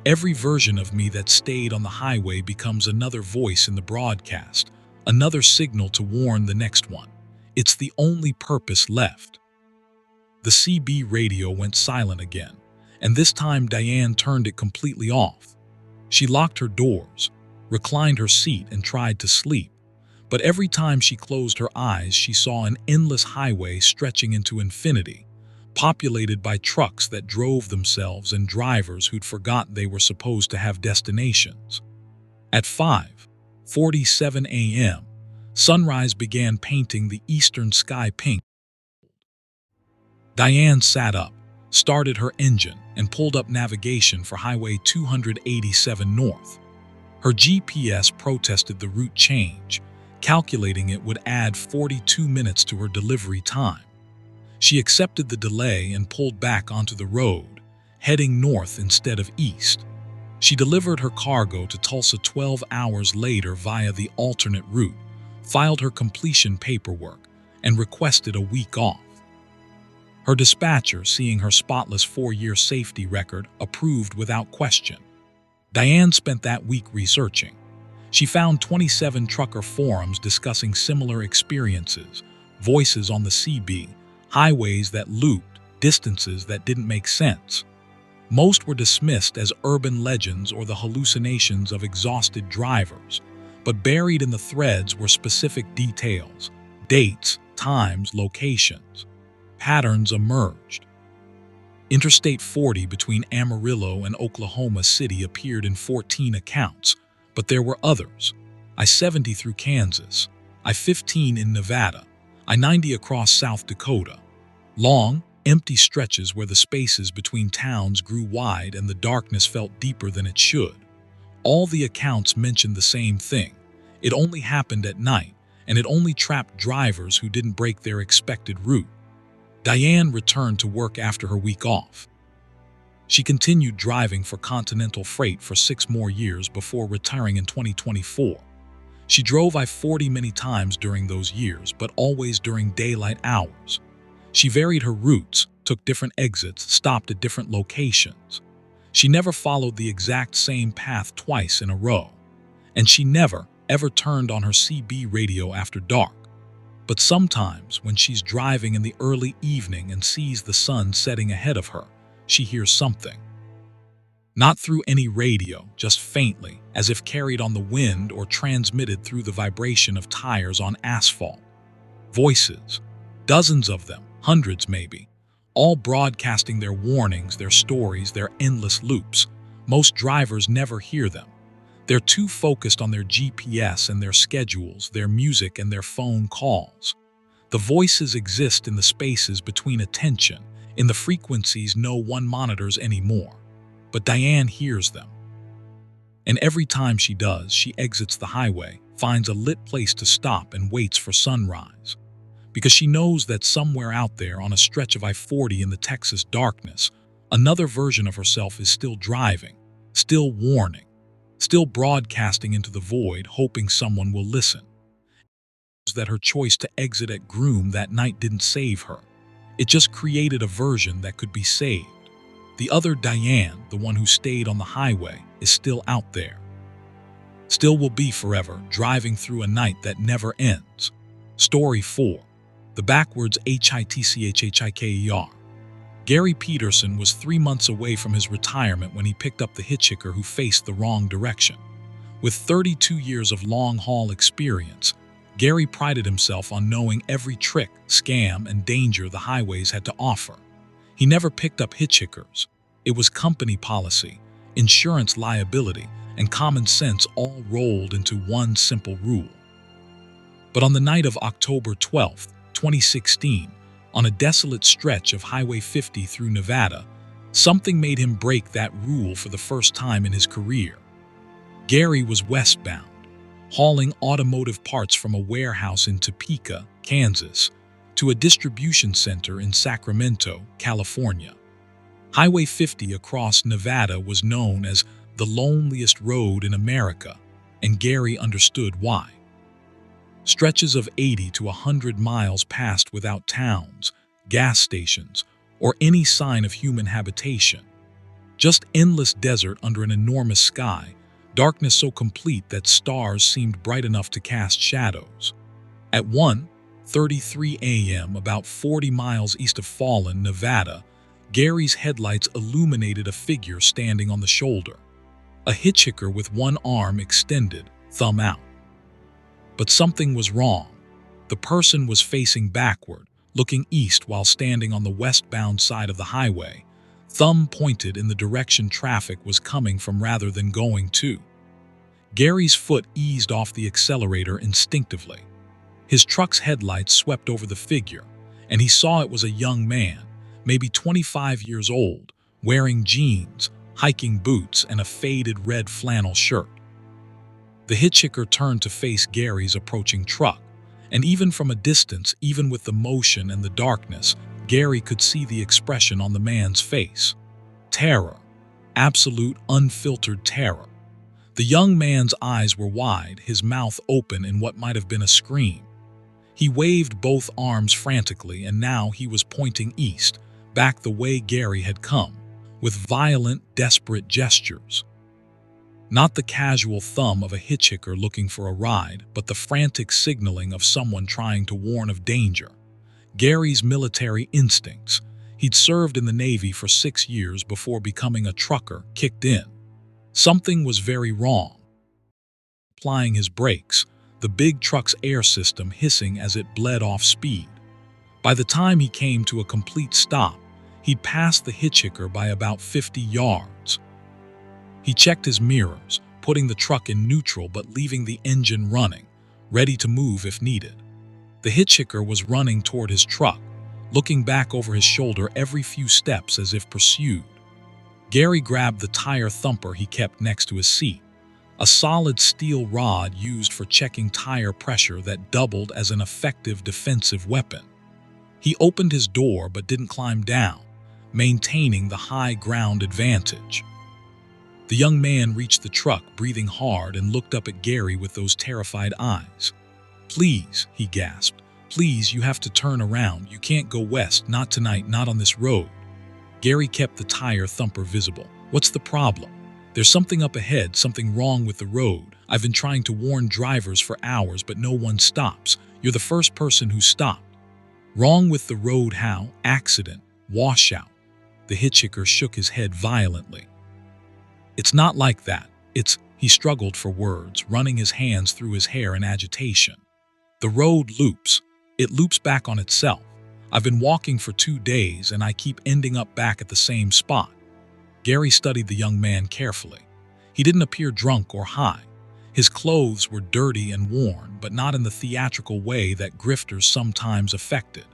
Every version of me that stayed on the highway becomes another voice in the broadcast, another signal to warn the next one. It's the only purpose left. The CB radio went silent again, and this time Diane turned it completely off. She locked her doors, reclined her seat, and tried to sleep. But every time she closed her eyes, she saw an endless highway stretching into infinity, populated by trucks that drove themselves and drivers who'd forgotten they were supposed to have destinations. At 5:47 a.m., sunrise began painting the eastern sky pink. Diane sat up, started her engine, and pulled up navigation for Highway 287 north. Her GPS protested the route change, calculating it would add 42 minutes to her delivery time. She accepted the delay and pulled back onto the road, heading north instead of east. She delivered her cargo to Tulsa 12 hours later via the alternate route, filed her completion paperwork, and requested a week off. Her dispatcher, seeing her spotless 4-year safety record, approved without question. Diane spent that week researching. She found 27 trucker forums discussing similar experiences, voices on the CB, highways that looped, distances that didn't make sense. Most were dismissed as urban legends or the hallucinations of exhausted drivers, but buried in the threads were specific details, dates, times, locations. Patterns emerged. Interstate 40 between Amarillo and Oklahoma City appeared in 14 accounts, but there were others. I-70 through Kansas, I-15 in Nevada, I-90 across South Dakota. Long, empty stretches where the spaces between towns grew wide and the darkness felt deeper than it should. All the accounts mentioned the same thing. It only happened at night, and it only trapped drivers who didn't break their expected route. Diane returned to work after her week off. She continued driving for Continental Freight for 6 more years before retiring in 2024. She drove I-40 many times during those years, but always during daylight hours. She varied her routes, took different exits, stopped at different locations. She never followed the exact same path twice in a row. And she never, ever turned on her CB radio after dark. But sometimes, when she's driving in the early evening and sees the sun setting ahead of her, she hears something. Not through any radio, just faintly, as if carried on the wind or transmitted through the vibration of tires on asphalt. Voices, dozens of them, hundreds maybe, all broadcasting their warnings, their stories, their endless loops. Most drivers never hear them. They're too focused on their GPS and their schedules, their music and their phone calls. The voices exist in the spaces between attention, in the frequencies no one monitors anymore. But Diane hears them. And every time she does, she exits the highway, finds a lit place to stop and waits for sunrise. Because she knows that somewhere out there on a stretch of I-40 in the Texas darkness, another version of herself is still driving, still warning. still broadcasting into the void, hoping someone will listen. That her choice to exit at Groom that night didn't save her. It just created a version that could be saved. The other Diane, the one who stayed on the highway, is still out there. Still will be forever, driving through a night that never ends. Story 4. The backwards hitchhiker. Gary Peterson was 3 months away from his retirement when he picked up the hitchhiker who faced the wrong direction. With 32 years of long-haul experience, Gary prided himself on knowing every trick, scam, and danger the highways had to offer. He never picked up hitchhikers. It was company policy, insurance liability, and common sense all rolled into one simple rule. But on the night of October 12, 2016, on a desolate stretch of Highway 50 through Nevada, something made him break that rule for the first time in his career. Gary was westbound, hauling automotive parts from a warehouse in Topeka, Kansas, to a distribution center in Sacramento, California. Highway 50 across Nevada was known as the loneliest road in America, and Gary understood why. Stretches of 80 to 100 miles passed without towns, gas stations, or any sign of human habitation. Just endless desert under an enormous sky, darkness so complete that stars seemed bright enough to cast shadows. At 1:33 a.m., about 40 miles east of Fallon, Nevada, Gary's headlights illuminated a figure standing on the shoulder. A hitchhiker with one arm extended, thumb out. But something was wrong. The person was facing backward, looking east while standing on the westbound side of the highway, thumb pointed in the direction traffic was coming from rather than going to. Gary's foot eased off the accelerator instinctively. His truck's headlights swept over the figure, and he saw it was a young man, maybe 25 years old, wearing jeans, hiking boots, and a faded red flannel shirt. The hitchhiker turned to face Gary's approaching truck, and even from a distance, even with the motion and the darkness, Gary could see the expression on the man's face. Terror. Absolute, unfiltered terror. The young man's eyes were wide, his mouth open in what might have been a scream. He waved both arms frantically, and now he was pointing east, back the way Gary had come, with violent, desperate gestures. Not the casual thumb of a hitchhiker looking for a ride, but the frantic signaling of someone trying to warn of danger. Gary's military instincts, he'd served in the Navy for 6 years before becoming a trucker, kicked in. Something was very wrong. Applying his brakes, the big truck's air system hissing as it bled off speed. By the time he came to a complete stop, he'd passed the hitchhiker by about 50 yards. He checked his mirrors, putting the truck in neutral but leaving the engine running, ready to move if needed. The hitchhiker was running toward his truck, looking back over his shoulder every few steps as if pursued. Gary grabbed the tire thumper he kept next to his seat, a solid steel rod used for checking tire pressure that doubled as an effective defensive weapon. He opened his door but didn't climb down, maintaining the high ground advantage. The young man reached the truck, breathing hard, and looked up at Gary with those terrified eyes. "Please," he gasped. "Please, you have to turn around. You can't go west, not tonight, not on this road." Gary kept the tire thumper visible. "What's the problem?" "There's something up ahead, something wrong with the road. I've been trying to warn drivers for hours, but no one stops. You're the first person who stopped." "Wrong with the road how? Accident. Washout." The hitchhiker shook his head violently. "It's not like that. He struggled for words, running his hands through his hair in agitation. "The road loops. It loops back on itself. I've been walking for 2 days, and I keep ending up back at the same spot." Gary studied the young man carefully. He didn't appear drunk or high. His clothes were dirty and worn, but not in the theatrical way that grifters sometimes affected.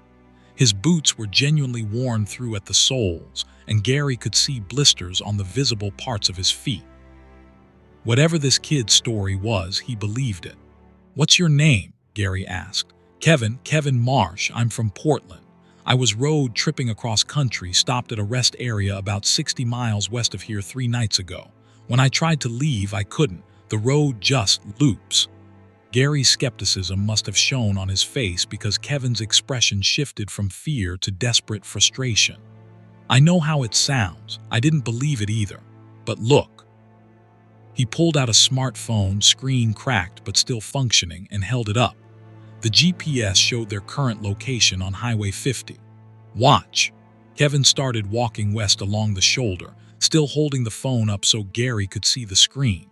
His boots were genuinely worn through at the soles, and Gary could see blisters on the visible parts of his feet. Whatever this kid's story was, he believed it. "What's your name?" Gary asked. Kevin Marsh. I'm from Portland. I was road tripping across country, stopped at a rest area about 60 miles west of here 3 nights ago. When I tried to leave, I couldn't. The road just loops." Gary's skepticism must have shown on his face because Kevin's expression shifted from fear to desperate frustration. "I know how it sounds. I didn't believe it either. But look." He pulled out a smartphone, screen cracked but still functioning, and held it up. The GPS showed their current location on Highway 50. "Watch." Kevin started walking west along the shoulder, still holding the phone up so Gary could see the screen.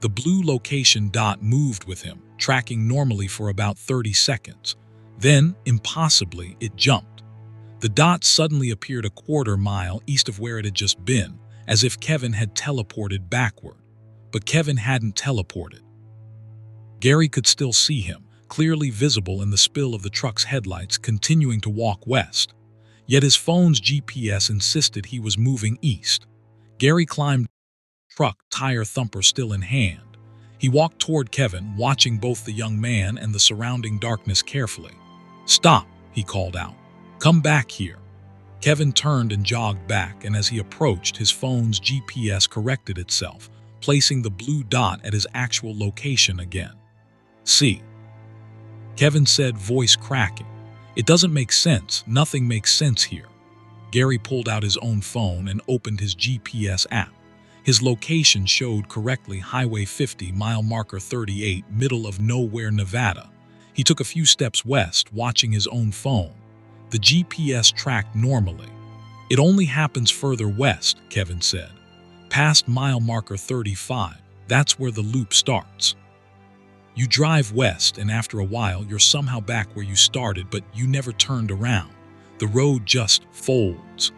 The blue location dot moved with him, tracking normally for about 30 seconds. Then, impossibly, it jumped. The dot suddenly appeared a quarter-mile east of where it had just been, as if Kevin had teleported backward. But Kevin hadn't teleported. Gary could still see him, clearly visible in the spill of the truck's headlights, continuing to walk west. Yet his phone's GPS insisted he was moving east. Gary climbed the truck, tire thumper still in hand. He walked toward Kevin, watching both the young man and the surrounding darkness carefully. "Stop," he called out. "Come back here." Kevin turned and jogged back, and as he approached, his phone's GPS corrected itself, placing the blue dot at his actual location again. "See," Kevin said, voice cracking. "It doesn't make sense. Nothing makes sense here." Gary pulled out his own phone and opened his GPS app. His location showed correctly Highway 50, mile marker 38, middle of nowhere, Nevada. He took a few steps west, watching his own phone. The GPS tracked normally. "It only happens further west," Kevin said. "Past mile marker 35, that's where the loop starts. You drive west, and after a while you're somehow back where you started, but you never turned around. The road just folds.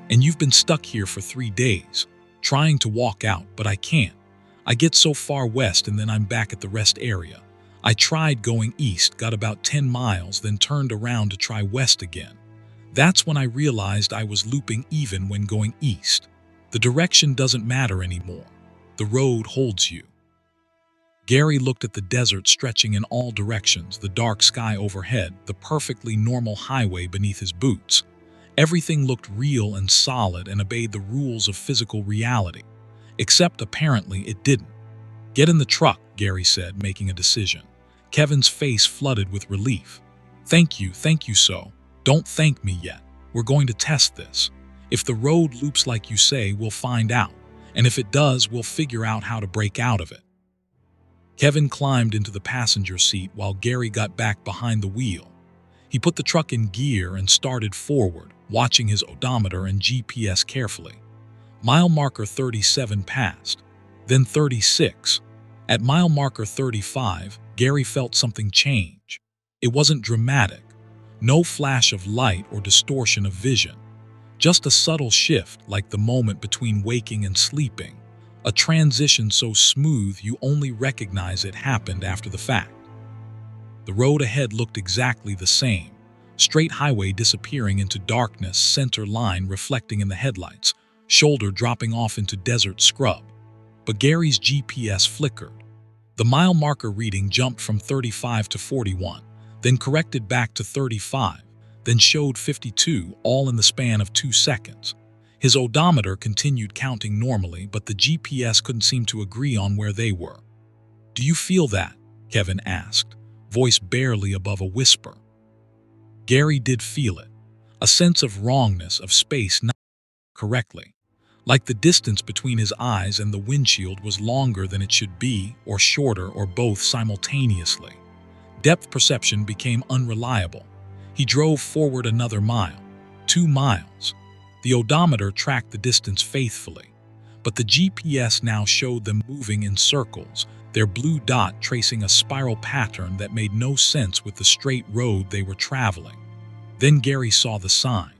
And you've been stuck here for 3 days, trying to walk out, but I can't. I get so far west and then I'm back at the rest area. I tried going east, got about 10 miles, then turned around to try west again. That's when I realized I was looping even when going east. The direction doesn't matter anymore. The road holds you." Gary looked at the desert stretching in all directions, the dark sky overhead, the perfectly normal highway beneath his boots. Everything looked real and solid and obeyed the rules of physical reality. Except apparently it didn't. "Get in the truck," Gary said, making a decision. Kevin's face flooded with relief. Thank you so. Don't thank me yet. We're going to test this. If the road loops like you say, we'll find out. And if it does, we'll figure out how to break out of it." Kevin climbed into the passenger seat while Gary got back behind the wheel. He put the truck in gear and started forward, watching his odometer and GPS carefully. Mile marker 37 passed, then 36. At mile marker 35, Gary felt something change. It wasn't dramatic. No flash of light or distortion of vision. Just a subtle shift, like the moment between waking and sleeping. A transition so smooth you only recognize it happened after the fact. The road ahead looked exactly the same. Straight highway disappearing into darkness, center line reflecting in the headlights, shoulder dropping off into desert scrub. But Gary's GPS flickered. The mile marker reading jumped from 35 to 41, then corrected back to 35, then showed 52, all in the span of 2 seconds. His odometer continued counting normally, but the GPS couldn't seem to agree on where they were. "Do you feel that?" Kevin asked, voice barely above a whisper. Gary did feel it. A sense of wrongness, of space not correctly. Like the distance between his eyes and the windshield was longer than it should be, or shorter, or both simultaneously. Depth perception became unreliable. He drove forward another mile, 2 miles. The odometer tracked the distance faithfully, but the GPS now showed them moving in circles, their blue dot tracing a spiral pattern that made no sense with the straight road they were traveling. Then Gary saw the sign.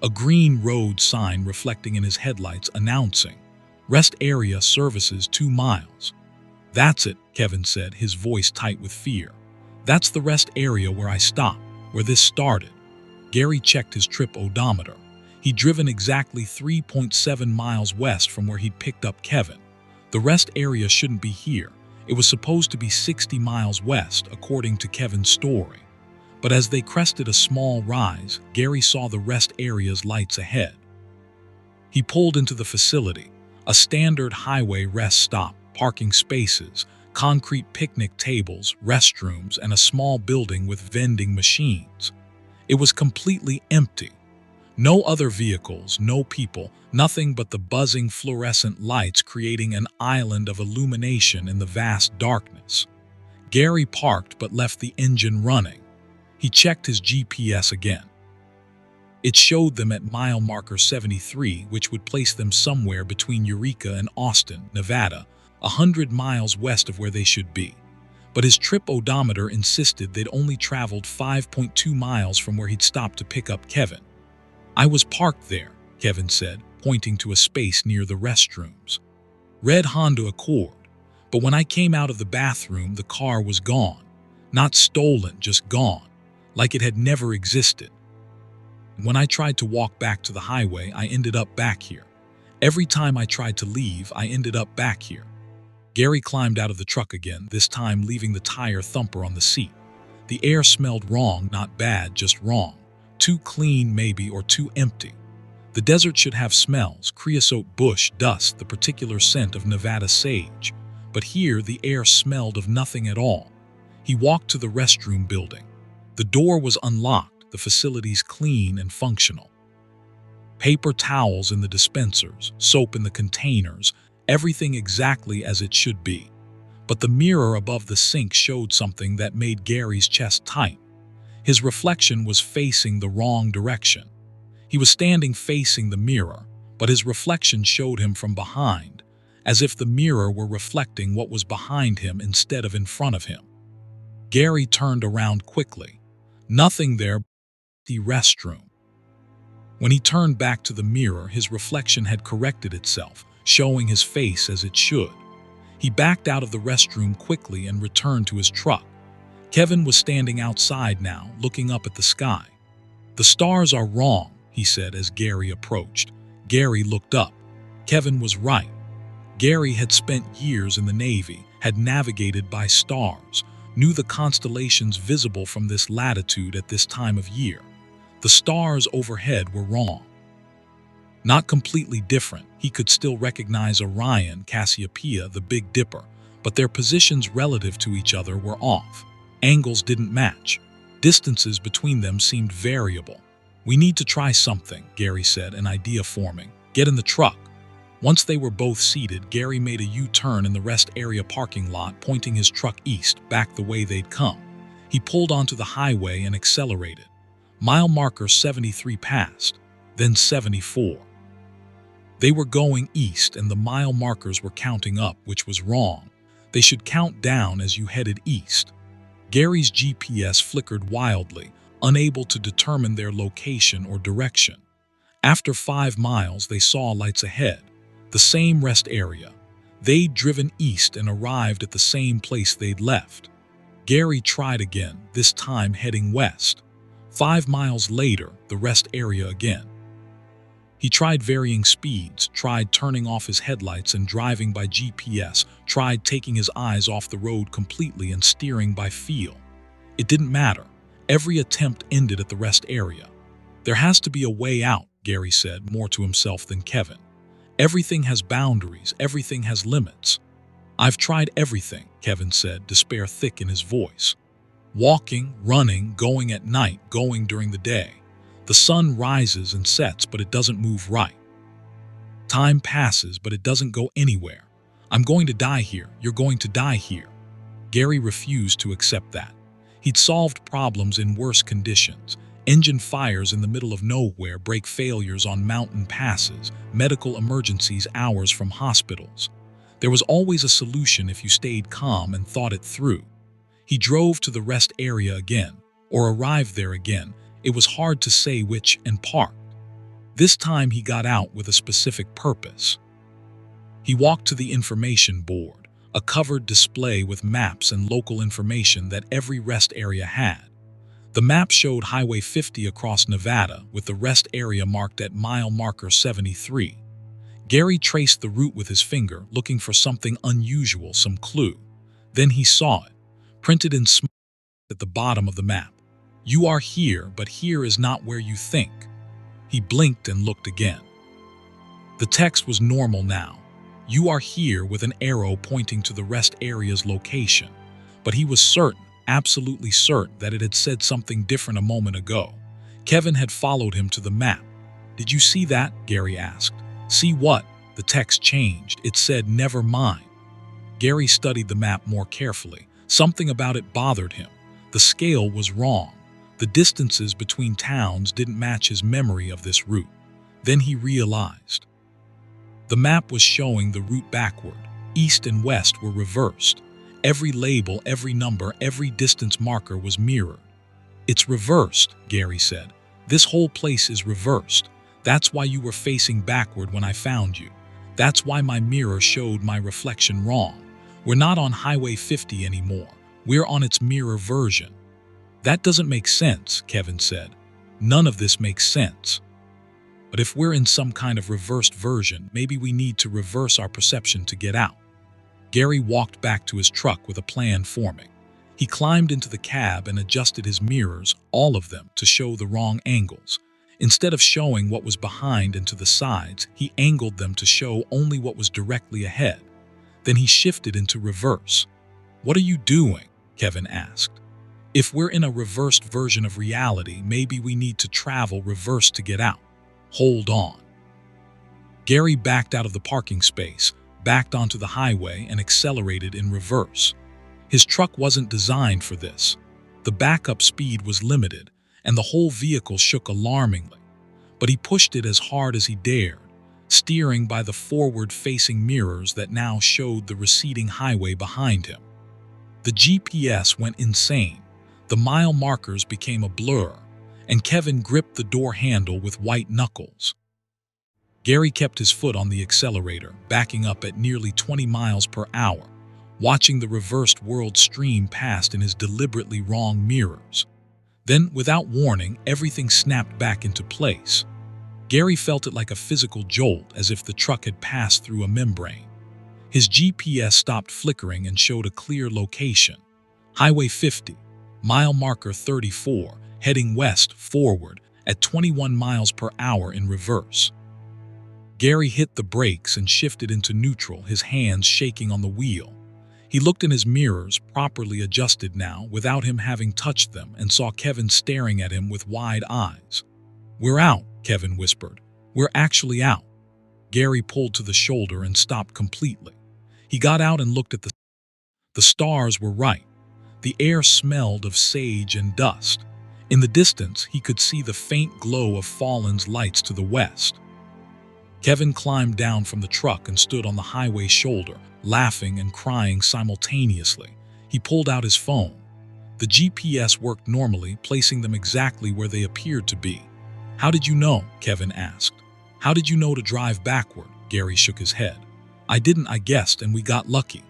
A green road sign reflecting in his headlights announcing, "Rest area services 2 miles. "That's it," Kevin said, his voice tight with fear. "That's the rest area where I stopped, where this started." Gary checked his trip odometer. He'd driven exactly 3.7 miles west from where he'd picked up Kevin. The rest area shouldn't be here. It was supposed to be 60 miles west, according to Kevin's story. But as they crested a small rise, Gary saw the rest area's lights ahead. He pulled into the facility, A standard highway rest stop, parking spaces, concrete picnic tables, restrooms, and a small building with vending machines. It was completely empty. No other vehicles, no people, nothing but the buzzing fluorescent lights creating an island of illumination in the vast darkness. Gary parked but left the engine running. He checked his GPS again. It showed them at mile marker 73, which would place them somewhere between Eureka and Austin, Nevada, 100 miles west of where they should be. But his trip odometer insisted they'd only traveled 5.2 miles from where he'd stopped to pick up Kevin. "I was parked there," Kevin said, pointing to a space near the restrooms. "Red Honda Accord. But when I came out of the bathroom, the car was gone. Not stolen, just gone. Like it had never existed. When I tried to walk back to the highway, I ended up back here. Every time I tried to leave, I ended up back here." Gary climbed out of the truck again, this time leaving the tire thumper on the seat. The air smelled wrong, not bad, just wrong. Too clean, maybe, or too empty. The desert should have smells, creosote bush, dust, the particular scent of Nevada sage. But here, the air smelled of nothing at all. He walked to the restroom building. The door was unlocked, the facilities clean and functional. Paper towels in the dispensers, soap in the containers, everything exactly as it should be. But the mirror above the sink showed something that made Gary's chest tight. His reflection was facing the wrong direction. He was standing facing the mirror, but his reflection showed him from behind, as if the mirror were reflecting what was behind him instead of in front of him. Gary turned around quickly. Nothing there but the restroom. When he turned back to the mirror, his reflection had corrected itself, showing his face as it should. He backed out of the restroom quickly and returned to his truck. Kevin was standing outside now, looking up at the sky. "The stars are wrong," he said as Gary approached. Gary looked up. Kevin was right. Gary had spent years in the Navy, had navigated by stars, knew the constellations visible from this latitude at this time of year. The stars overhead were wrong. Not completely different, he could still recognize Orion, Cassiopeia, the Big Dipper, but their positions relative to each other were off. Angles didn't match. Distances between them seemed variable. "We need to try something," Gary said, an idea forming. "Get in the truck." Once they were both seated, Gary made a U-turn in the rest area parking lot, pointing his truck east, back the way they'd come. He pulled onto the highway and accelerated. Mile marker 73 passed, then 74. They were going east and the mile markers were counting up, which was wrong. They should count down as you headed east. Gary's GPS flickered wildly, unable to determine their location or direction. After 5 miles, they saw lights ahead, the same rest area. They'd driven east and arrived at the same place they'd left. Gary tried again, this time heading west. 5 miles later, the rest area again. He tried varying speeds, tried turning off his headlights and driving by GPS, tried taking his eyes off the road completely and steering by feel. It didn't matter. Every attempt ended at the rest area. "There has to be a way out," Gary said, more to himself than Kevin. "Everything has boundaries, everything has limits." "I've tried everything," Kevin said, despair thick in his voice. "Walking, running, going at night, going during the day. The sun rises and sets, but it doesn't move right. Time passes, but it doesn't go anywhere. I'm going to die here, you're going to die here." Gary refused to accept that. He'd solved problems in worse conditions. Engine fires in the middle of nowhere, brake failures on mountain passes, medical emergencies hours from hospitals. There was always a solution if you stayed calm and thought it through. He drove to the rest area again, or arrived there again. It was hard to say which, and parked. This time he got out with a specific purpose. He walked to the information board, a covered display with maps and local information that every rest area had. The map showed Highway 50 across Nevada, with the rest area marked at mile marker 73. Gary traced the route with his finger, looking for something unusual, some clue. Then he saw it, printed in small at the bottom of the map. "You are here, but here is not where you think." He blinked and looked again. The text was normal now, "You are here," with an arrow pointing to the rest area's location. But he was certain, absolutely certain, that it had said something different a moment ago. Kevin had followed him to the map. "Did you see that?" Gary asked. "See what?" The text changed. It said, "Never mind." Gary studied the map more carefully. Something about it bothered him. The scale was wrong. The distances between towns didn't match his memory of this route. Then he realized. The map was showing the route backward. East and west were reversed. Every label, every number, every distance marker was mirrored. "It's reversed," Gary said. "This whole place is reversed. That's why you were facing backward when I found you. That's why my mirror showed my reflection wrong. We're not on Highway 50 anymore. We're on its mirror version." "That doesn't make sense," Kevin said. "None of this makes sense." "But if we're in some kind of reversed version, maybe we need to reverse our perception to get out." Gary walked back to his truck with a plan forming. He climbed into the cab and adjusted his mirrors, all of them, to show the wrong angles. Instead of showing what was behind and to the sides, he angled them to show only what was directly ahead. Then he shifted into reverse. "What are you doing?" Kevin asked. "If we're in a reversed version of reality, maybe we need to travel reverse to get out. Hold on." Gary backed out of the parking space, backed onto the highway, and accelerated in reverse. His truck wasn't designed for this. The backup speed was limited, and the whole vehicle shook alarmingly. But he pushed it as hard as he dared, steering by the forward-facing mirrors that now showed the receding highway behind him. The GPS went insane. The mile markers became a blur, and Kevin gripped the door handle with white knuckles. Gary kept his foot on the accelerator, backing up at nearly 20 miles per hour, watching the reversed world stream past in his deliberately wrong mirrors. Then, without warning, everything snapped back into place. Gary felt it like a physical jolt, as if the truck had passed through a membrane. His GPS stopped flickering and showed a clear location. Highway 50, mile marker 34, heading west, forward, at 21 miles per hour in reverse. Gary hit the brakes and shifted into neutral, his hands shaking on the wheel. He looked in his mirrors, properly adjusted now, without him having touched them, and saw Kevin staring at him with wide eyes. "We're out," Kevin whispered. "We're actually out." Gary pulled to the shoulder and stopped completely. He got out and looked at the stars were right. The air smelled of sage and dust. In the distance, he could see the faint glow of Fallen's lights to the west. Kevin climbed down from the truck and stood on the highway shoulder, laughing and crying simultaneously. He pulled out his phone. The GPS worked normally, placing them exactly where they appeared to be. "How did you know?" Kevin asked. "How did you know to drive backward?" Gary shook his head. "I didn't, I guessed, and we got lucky."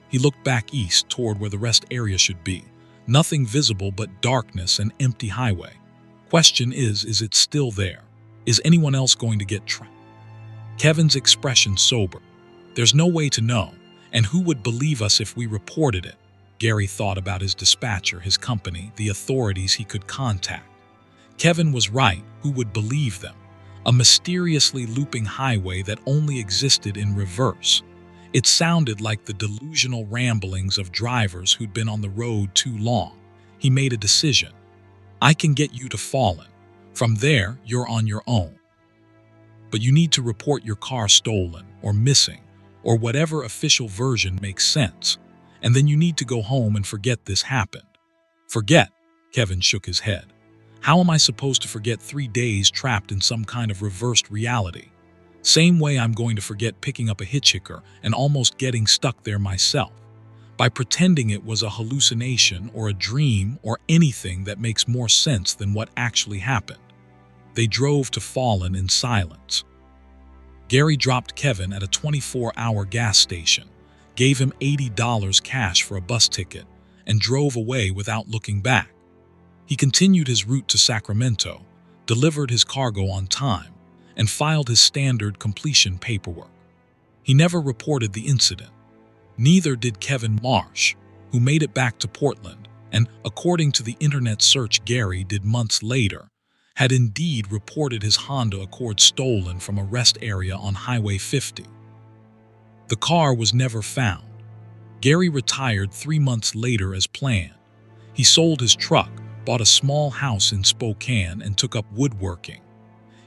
He looked back east toward where the rest area should be. Nothing visible but darkness and empty highway. "Question is it still there? Is anyone else going to get trapped?" Kevin's expression sobered. "There's no way to know, and who would believe us if we reported it?" Gary thought about his dispatcher, his company, the authorities he could contact. Kevin was right. Who would believe them? A mysteriously looping highway that only existed in reverse. It sounded like the delusional ramblings of drivers who'd been on the road too long. He made a decision. "I can get you to Fallen. From there, you're on your own. But you need to report your car stolen or missing, or whatever official version makes sense. And then you need to go home and forget this happened." "Forget?" Kevin shook his head. "How am I supposed to forget 3 days trapped in some kind of reversed reality? Same way I'm going to forget picking up a hitchhiker and almost getting stuck there myself. By pretending it was a hallucination or a dream or anything that makes more sense than what actually happened." They drove to Fallen in silence. Gary dropped Kevin at a 24-hour gas station, gave him $80 cash for a bus ticket, and drove away without looking back. He continued his route to Sacramento, delivered his cargo on time, and filed his standard completion paperwork. He never reported the incident. Neither did Kevin Marsh, who made it back to Portland and, according to the internet search Gary did months later, had indeed reported his Honda Accord stolen from a rest area on Highway 50. The car was never found. Gary retired 3 months later as planned. He sold his truck, bought a small house in Spokane, and took up woodworking.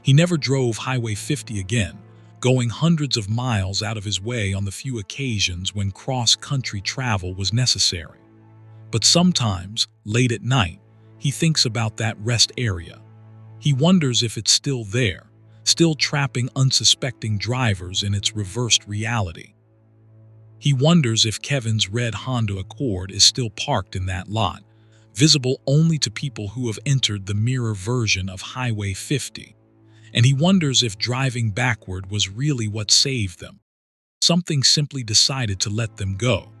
He never drove Highway 50 again, going hundreds of miles out of his way on the few occasions when cross-country travel was necessary. But sometimes, late at night, he thinks about that rest area. He wonders if it's still there, still trapping unsuspecting drivers in its reversed reality. He wonders if Kevin's red Honda Accord is still parked in that lot, visible only to people who have entered the mirror version of Highway 50. And he wonders if driving backward was really what saved them. Something simply decided to let them go.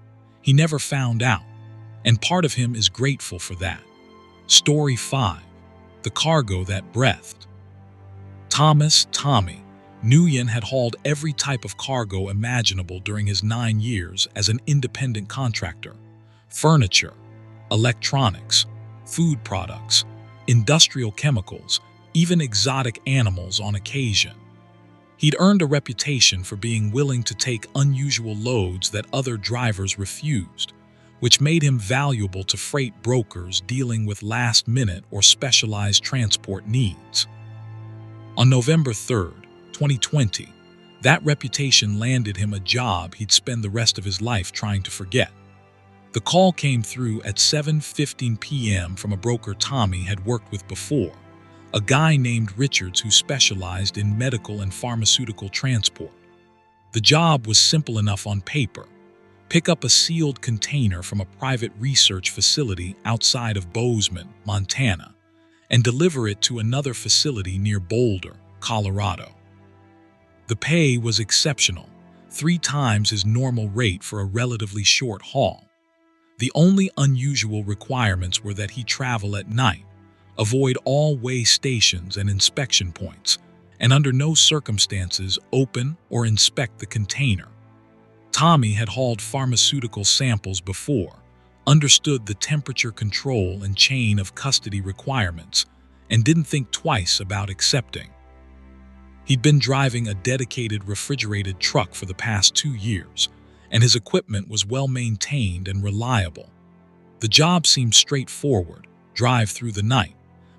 He never found out, and part of him is grateful for that. Story 5. The Cargo That Breathed. Tommy Nguyen had hauled every type of cargo imaginable during his 9 years as an independent contractor. Furniture, electronics, food products, industrial chemicals, even exotic animals on occasion. He'd earned a reputation for being willing to take unusual loads that other drivers refused, which made him valuable to freight brokers dealing with last-minute or specialized transport needs. On November 3rd, 2020, that reputation landed him a job he'd spend the rest of his life trying to forget. The call came through at 7:15 p.m. from a broker Tommy had worked with before, a guy named Richards who specialized in medical and pharmaceutical transport. The job was simple enough on paper. Pick up a sealed container from a private research facility outside of Bozeman, Montana, and deliver it to another facility near Boulder, Colorado. The pay was exceptional, 3 times his normal rate for a relatively short haul. The only unusual requirements were that he travel at night, avoid all way stations and inspection points, and under no circumstances open or inspect the container. Tommy had hauled pharmaceutical samples before, understood the temperature control and chain of custody requirements, and didn't think twice about accepting. He'd been driving a dedicated refrigerated truck for the past 2 years, and his equipment was well maintained and reliable. The job seemed straightforward: drive through the night,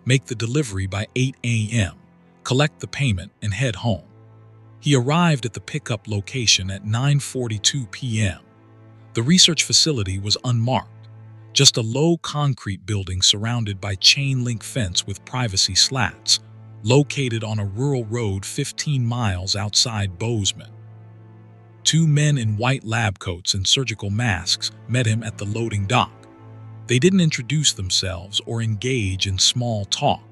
make the delivery by 8 a.m., collect the payment, and head home. He arrived at the pickup location at 9:42 p.m. The research facility was unmarked, just a low concrete building surrounded by chain-link fence with privacy slats, located on a rural road 15 miles outside Bozeman. 2 men in white lab coats and surgical masks met him at the loading dock. They didn't introduce themselves or engage in small talk.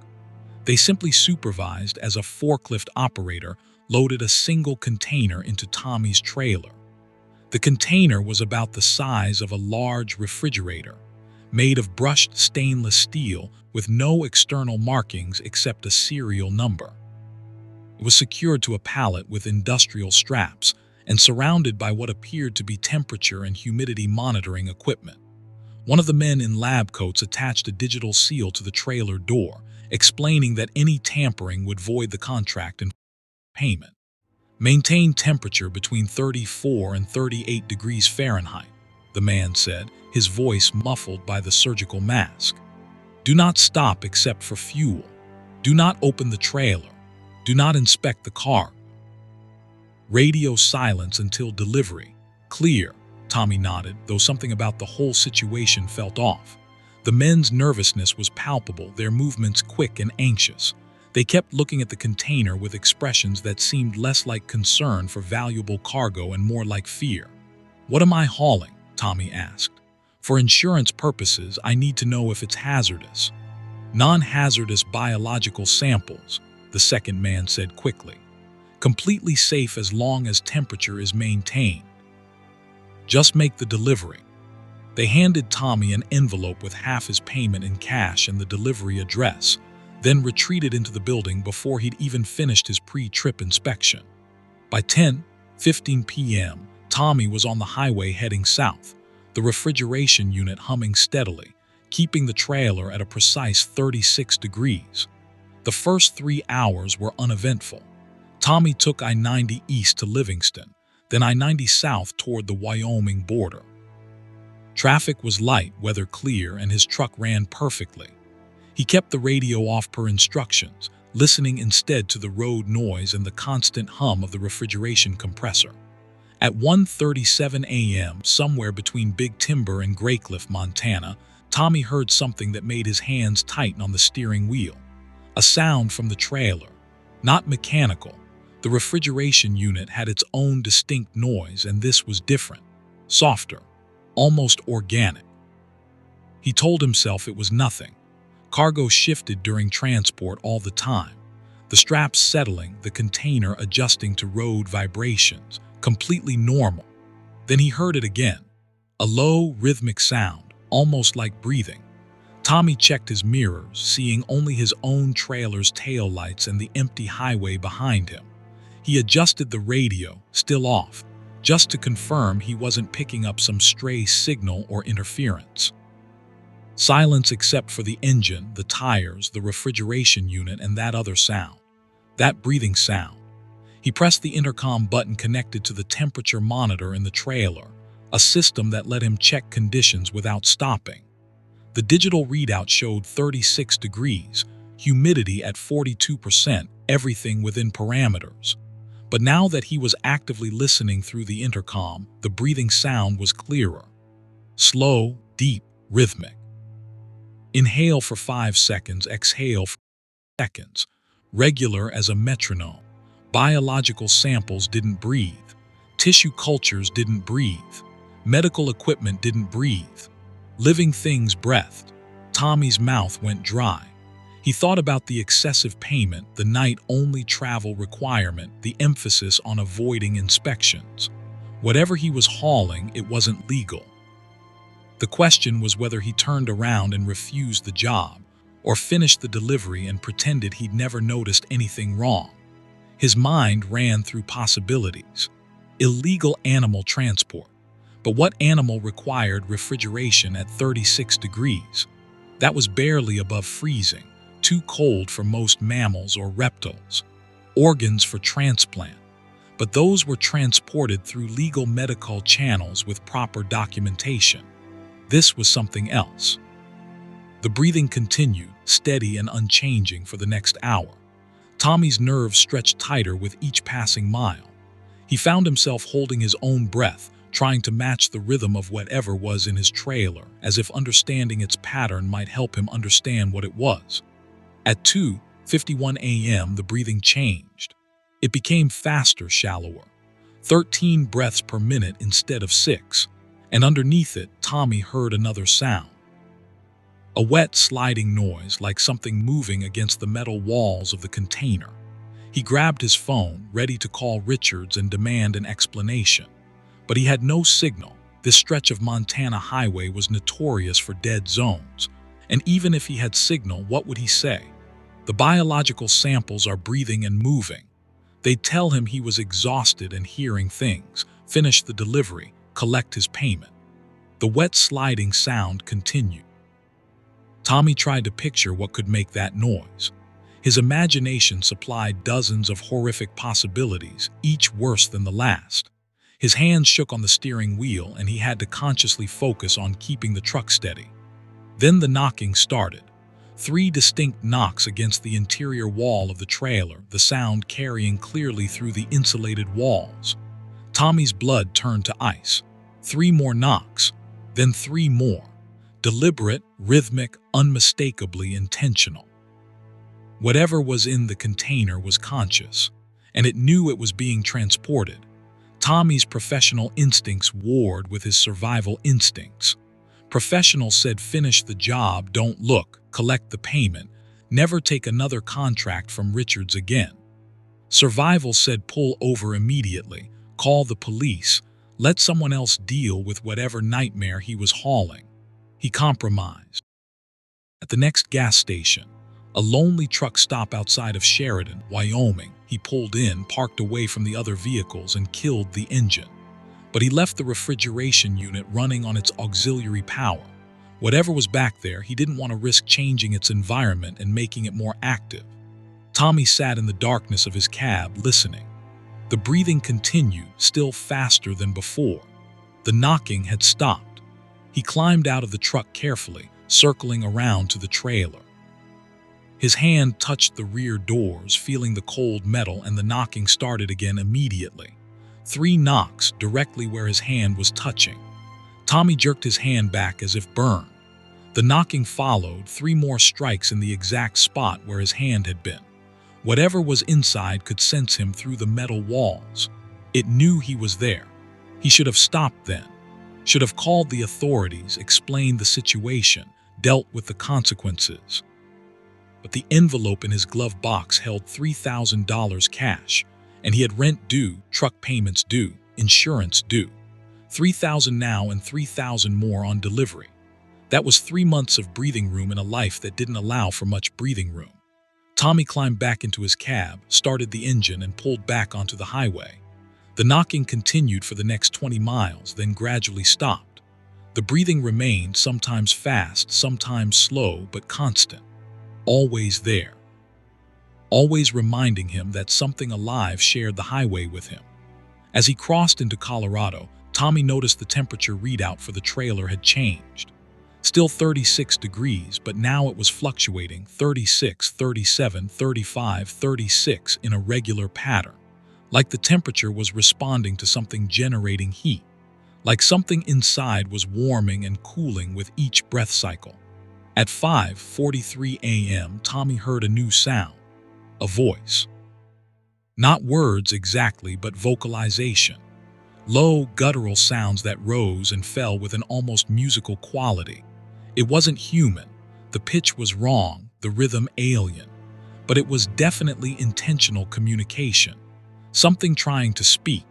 They simply supervised as a forklift operator loaded a single container into Tommy's trailer. The container was about the size of a large refrigerator, made of brushed stainless steel with no external markings except a serial number. It was secured to a pallet with industrial straps and surrounded by what appeared to be temperature and humidity monitoring equipment. One of the men in lab coats attached a digital seal to the trailer door, explaining that any tampering would void the contract and payment. Maintain temperature between 34 and 38 degrees Fahrenheit, the man said, his voice muffled by the surgical mask. Do not stop except for fuel. Do not open the trailer. Do not inspect the car. Radio silence until delivery. Clear, Tommy nodded, though something about the whole situation felt off. The men's nervousness was palpable, their movements quick and anxious. They kept looking at the container with expressions that seemed less like concern for valuable cargo and more like fear. What am I hauling? Tommy asked. For insurance purposes, I need to know if it's hazardous. Non-hazardous biological samples, the second man said quickly. Completely safe as long as temperature is maintained. Just make the delivery. They handed Tommy an envelope with half his payment in cash and the delivery address, then retreated into the building before he'd even finished his pre-trip inspection. By 10:15 p.m., Tommy was on the highway heading south, the refrigeration unit humming steadily, keeping the trailer at a precise 36 degrees. The first 3 hours were uneventful. Tommy took I-90 east to Livingston, then I-90 south toward the Wyoming border. Traffic was light, weather clear, and his truck ran perfectly. He kept the radio off per instructions, listening instead to the road noise and the constant hum of the refrigeration compressor. At 1:37 a.m., somewhere between Big Timber and Graycliff, Montana, Tommy heard something that made his hands tighten on the steering wheel. A sound from the trailer. Not mechanical. The refrigeration unit had its own distinct noise, and this was different. Softer. Almost organic. He told himself it was nothing. Cargo shifted during transport all the time. The straps settling, the container adjusting to road vibrations. Completely normal. Then he heard it again. A low, rhythmic sound, almost like breathing. Tommy checked his mirrors, seeing only his own trailer's taillights and the empty highway behind him. He adjusted the radio, still off, just to confirm he wasn't picking up some stray signal or interference. Silence except for the engine, the tires, the refrigeration unit, and that other sound. That breathing sound. He pressed the intercom button connected to the temperature monitor in the trailer, a system that let him check conditions without stopping. The digital readout showed 36 degrees, humidity at 42%, everything within parameters. But now that he was actively listening through the intercom, the breathing sound was clearer. Slow, deep, rhythmic. Inhale for 5 seconds, exhale for seconds. Regular as a metronome. Biological samples didn't breathe. Tissue cultures didn't breathe. Medical equipment didn't breathe. Living things breathed. Tommy's mouth went dry. He thought about the excessive payment, the night-only travel requirement, the emphasis on avoiding inspections. Whatever he was hauling, it wasn't legal. The question was whether he turned around and refused the job, or finished the delivery and pretended he'd never noticed anything wrong. His mind ran through possibilities. Illegal animal transport. But what animal required refrigeration at 36 degrees? That was barely above freezing, too cold for most mammals or reptiles. Organs for transplant. But those were transported through legal medical channels with proper documentation. This was something else. The breathing continued, steady and unchanging for the next hour. Tommy's nerves stretched tighter with each passing mile. He found himself holding his own breath, trying to match the rhythm of whatever was in his trailer, as if understanding its pattern might help him understand what it was. At 2:51 a.m., the breathing changed. It became faster, shallower. 13 breaths per minute instead of 6. And underneath it, Tommy heard another sound. A wet, sliding noise, like something moving against the metal walls of the container. He grabbed his phone, ready to call Richards and demand an explanation. But he had no signal. This stretch of Montana highway was notorious for dead zones. And even if he had signal, what would he say? The biological samples are breathing and moving. They'd tell him he was exhausted and hearing things, finish the delivery, collect his payment. The wet sliding sound continued. Tommy tried to picture what could make that noise. His imagination supplied dozens of horrific possibilities, each worse than the last. His hands shook on the steering wheel, and he had to consciously focus on keeping the truck steady. Then the knocking started. 3 distinct knocks against the interior wall of the trailer, the sound carrying clearly through the insulated walls. Tommy's blood turned to ice. 3 more knocks, then 3 more. Deliberate, rhythmic, unmistakably intentional. Whatever was in the container was conscious, and it knew it was being transported. Tommy's professional instincts warred with his survival instincts. Professionals said finish the job, don't look, collect the payment, never take another contract from Richards again. Survival said pull over immediately, call the police, let someone else deal with whatever nightmare he was hauling. He compromised. At the next gas station, a lonely truck stop outside of Sheridan, Wyoming, he pulled in, parked away from the other vehicles, and killed the engine. But he left the refrigeration unit running on its auxiliary power. Whatever was back there, he didn't want to risk changing its environment and making it more active. Tommy sat in the darkness of his cab, listening. The breathing continued, still faster than before. The knocking had stopped. He climbed out of the truck carefully, circling around to the trailer. His hand touched the rear doors, feeling the cold metal, and the knocking started again immediately. 3 knocks directly where his hand was touching. Tommy jerked his hand back as if burned. The knocking followed, 3 more strikes in the exact spot where his hand had been. Whatever was inside could sense him through the metal walls. It knew he was there. He should have stopped then. Should have called the authorities, explained the situation, dealt with the consequences. But the envelope in his glove box held $3,000 cash, and he had rent due, truck payments due, insurance due. $3,000 now and $3,000 more on delivery. That was 3 months of breathing room in a life that didn't allow for much breathing room. Tommy climbed back into his cab, started the engine, and pulled back onto the highway. The knocking continued for the next 20 miles, then gradually stopped. The breathing remained, sometimes fast, sometimes slow, but constant. Always there. Always reminding him that something alive shared the highway with him. As he crossed into Colorado, Tommy noticed the temperature readout for the trailer had changed. Still 36 degrees, but now it was fluctuating 36, 37, 35, 36 in a regular pattern. Like the temperature was responding to something generating heat. Like something inside was warming and cooling with each breath cycle. At 5:43 a.m., Tommy heard a new sound. A voice. Not words exactly, but vocalization. Low, guttural sounds that rose and fell with an almost musical quality. It wasn't human. The pitch was wrong, the rhythm alien. But it was definitely intentional communication. Something trying to speak.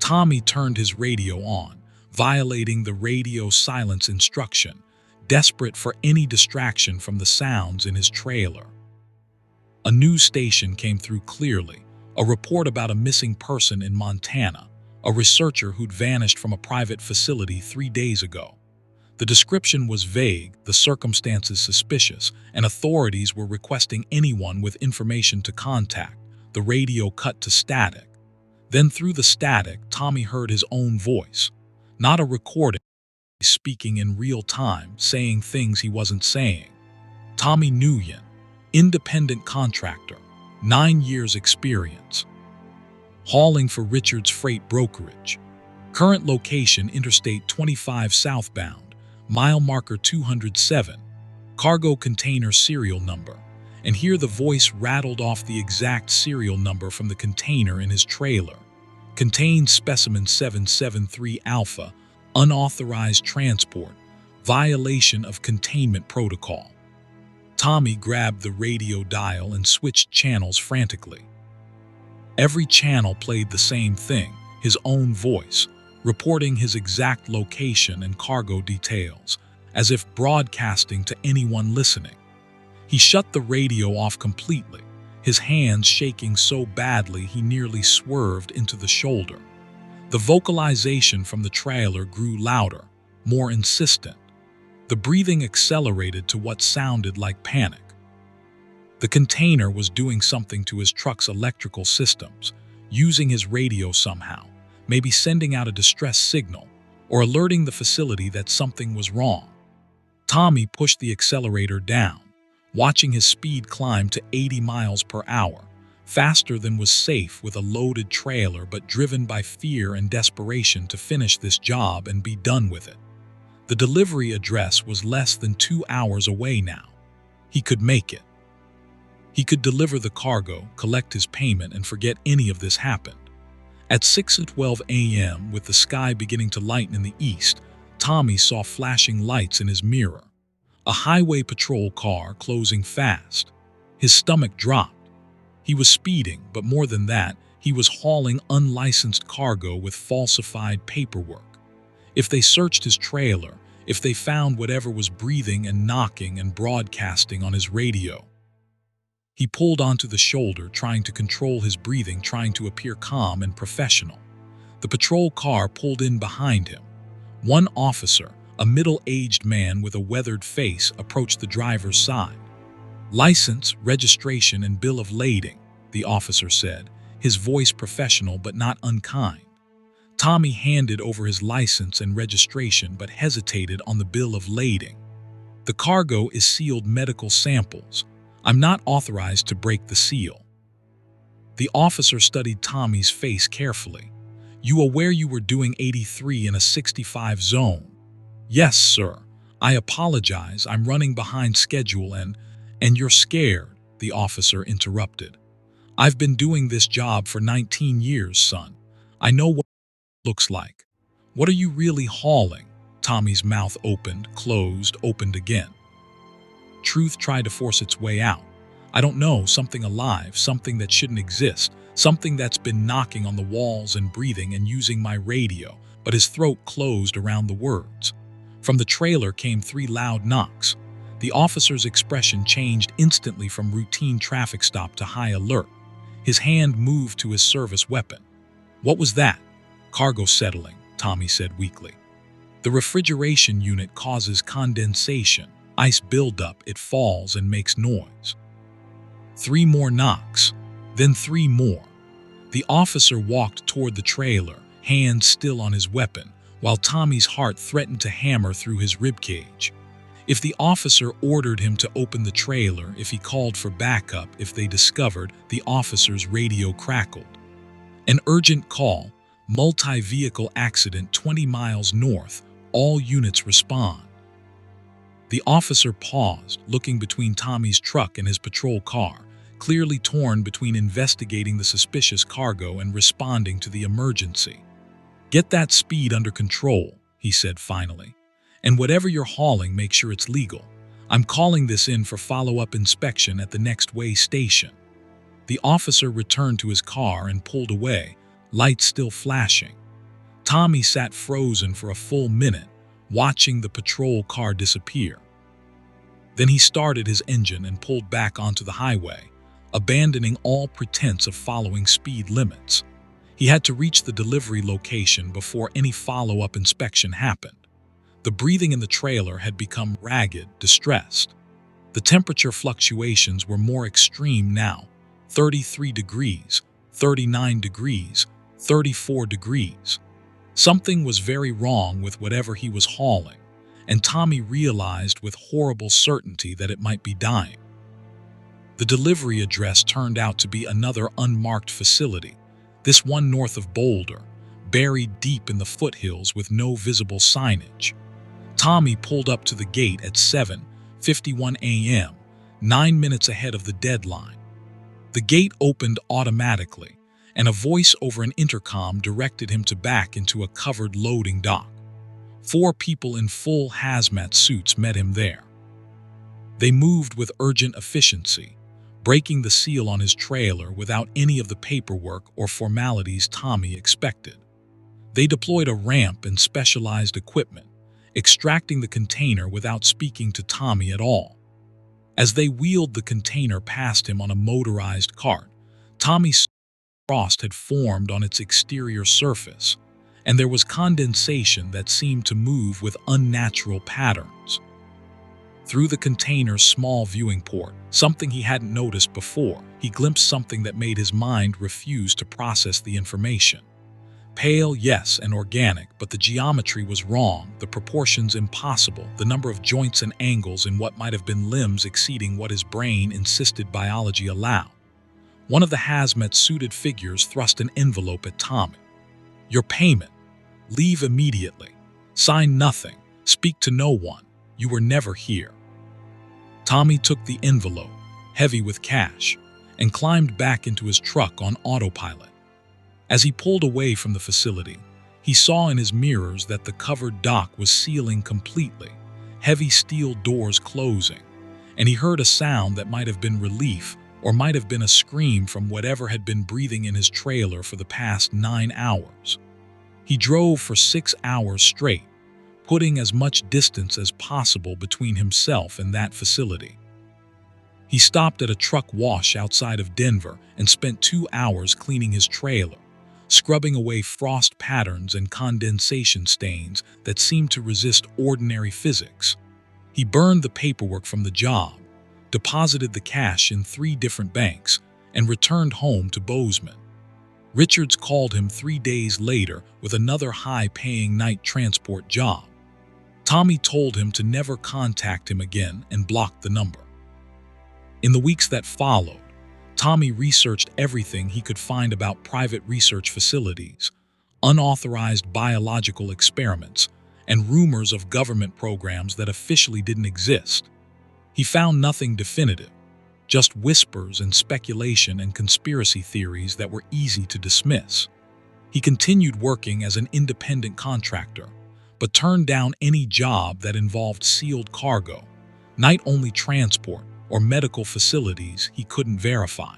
Tommy turned his radio on, violating the radio silence instruction, desperate for any distraction from the sounds in his trailer. A news station came through clearly, a report about a missing person in Montana, a researcher who'd vanished from a private facility 3 days ago. The description was vague, the circumstances suspicious, and authorities were requesting anyone with information to contact. The radio cut to static. Then through the static, Tommy heard his own voice. Not a recording, speaking in real time, saying things he wasn't saying. Tommy Nguyen, independent contractor, 9 years experience. Hauling for Richard's Freight Brokerage. Current location Interstate 25 southbound, mile marker 207. Cargo container serial number. And here the voice rattled off the exact serial number from the container in his trailer. Contains specimen 773 Alpha, unauthorized transport, violation of containment protocol. Tommy grabbed the radio dial and switched channels frantically. Every channel played the same thing, his own voice, reporting his exact location and cargo details, as if broadcasting to anyone listening. He shut the radio off completely, his hands shaking so badly he nearly swerved into the shoulder. The vocalization from the trailer grew louder, more insistent. The breathing accelerated to what sounded like panic. The container was doing something to his truck's electrical systems, using his radio somehow, maybe sending out a distress signal or alerting the facility that something was wrong. Tommy pushed the accelerator down, watching his speed climb to 80 miles per hour, faster than was safe with a loaded trailer, but driven by fear and desperation to finish this job and be done with it. The delivery address was less than 2 hours away now. He could make it. He could deliver the cargo, collect his payment, and forget any of this happened. At 6:12 a.m., with the sky beginning to lighten in the east, Tommy saw flashing lights in his mirror. A highway patrol car closing fast. His stomach dropped. He was speeding, but more than that, he was hauling unlicensed cargo with falsified paperwork. If they searched his trailer, if they found whatever was breathing and knocking and broadcasting on his radio. He pulled onto the shoulder, trying to control his breathing, trying to appear calm and professional. The patrol car pulled in behind him. One officer, a middle-aged man with a weathered face, approached the driver's side. "License, registration, and bill of lading," the officer said, his voice professional but not unkind. Tommy handed over his license and registration but hesitated on the bill of lading. "The cargo is sealed medical samples. I'm not authorized to break the seal." The officer studied Tommy's face carefully. "You aware you were doing 83 in a 65 zone?" "Yes, sir. I apologize. I'm running behind schedule and you're scared," the officer interrupted. "I've been doing this job for 19 years, son. I know what it looks like." "What are you really hauling?" Tommy's mouth opened, closed, opened again. Truth tried to force its way out. "I don't know, something alive, something that shouldn't exist, something that's been knocking on the walls and breathing and using my radio," but his throat closed around the words. From the trailer came 3 loud knocks. The officer's expression changed instantly from routine traffic stop to high alert. His hand moved to his service weapon. "What was that?" "Cargo settling," Tommy said weakly. "The refrigeration unit causes condensation. Ice buildup, it falls and makes noise." 3 more knocks, then 3 more. The officer walked toward the trailer, hands still on his weapon, while Tommy's heart threatened to hammer through his ribcage. If the officer ordered him to open the trailer, if he called for backup, if they discovered, the officer's radio crackled. "An urgent call, multi-vehicle accident 20 miles north, all units respond." The officer paused, looking between Tommy's truck and his patrol car, clearly torn between investigating the suspicious cargo and responding to the emergency. "Get that speed under control," he said finally. "And whatever you're hauling, make sure it's legal. I'm calling this in for follow-up inspection at the next way station." The officer returned to his car and pulled away, lights still flashing. Tommy sat frozen for a full minute, watching the patrol car disappear. Then he started his engine and pulled back onto the highway, abandoning all pretense of following speed limits. He had to reach the delivery location before any follow-up inspection happened. The breathing in the trailer had become ragged, distressed. The temperature fluctuations were more extreme now: 33 degrees, 39 degrees, 34 degrees. Something was very wrong with whatever he was hauling, and Tommy realized with horrible certainty that it might be dying. The delivery address turned out to be another unmarked facility, this one north of Boulder, buried deep in the foothills with no visible signage. Tommy pulled up to the gate at 7:51 a.m., 9 minutes ahead of the deadline. The gate opened automatically, and a voice over an intercom directed him to back into a covered loading dock. 4 people in full hazmat suits met him there. They moved with urgent efficiency, breaking the seal on his trailer without any of the paperwork or formalities Tommy expected. They deployed a ramp and specialized equipment, extracting the container without speaking to Tommy at all. As they wheeled the container past him on a motorized cart, Tommy saw frost had formed on its exterior surface, and there was condensation that seemed to move with unnatural patterns. Through the container's small viewing port, something he hadn't noticed before, he glimpsed something that made his mind refuse to process the information. Pale, yes, and organic, but the geometry was wrong, the proportions impossible, the number of joints and angles in what might have been limbs exceeding what his brain insisted biology allowed. One of the hazmat-suited figures thrust an envelope at Tommy. "Your payment. Leave immediately. Sign nothing. Speak to no one. You were never here." Tommy took the envelope, heavy with cash, and climbed back into his truck on autopilot. As he pulled away from the facility, he saw in his mirrors that the covered dock was sealing completely, heavy steel doors closing, and he heard a sound that might have been relief or might have been a scream from whatever had been breathing in his trailer for the past 9 hours. He drove for 6 hours straight, putting as much distance as possible between himself and that facility. He stopped at a truck wash outside of Denver and spent 2 hours cleaning his trailer, scrubbing away frost patterns and condensation stains that seemed to resist ordinary physics. He burned the paperwork from the job, deposited the cash in 3 different banks, and returned home to Bozeman. Richards called him 3 days later with another high-paying night transport job. Tommy told him to never contact him again and blocked the number. In the weeks that followed, Tommy researched everything he could find about private research facilities, unauthorized biological experiments, and rumors of government programs that officially didn't exist. He found nothing definitive, just whispers and speculation and conspiracy theories that were easy to dismiss. He continued working as an independent contractor, but turned down any job that involved sealed cargo, night-only transport, or medical facilities he couldn't verify.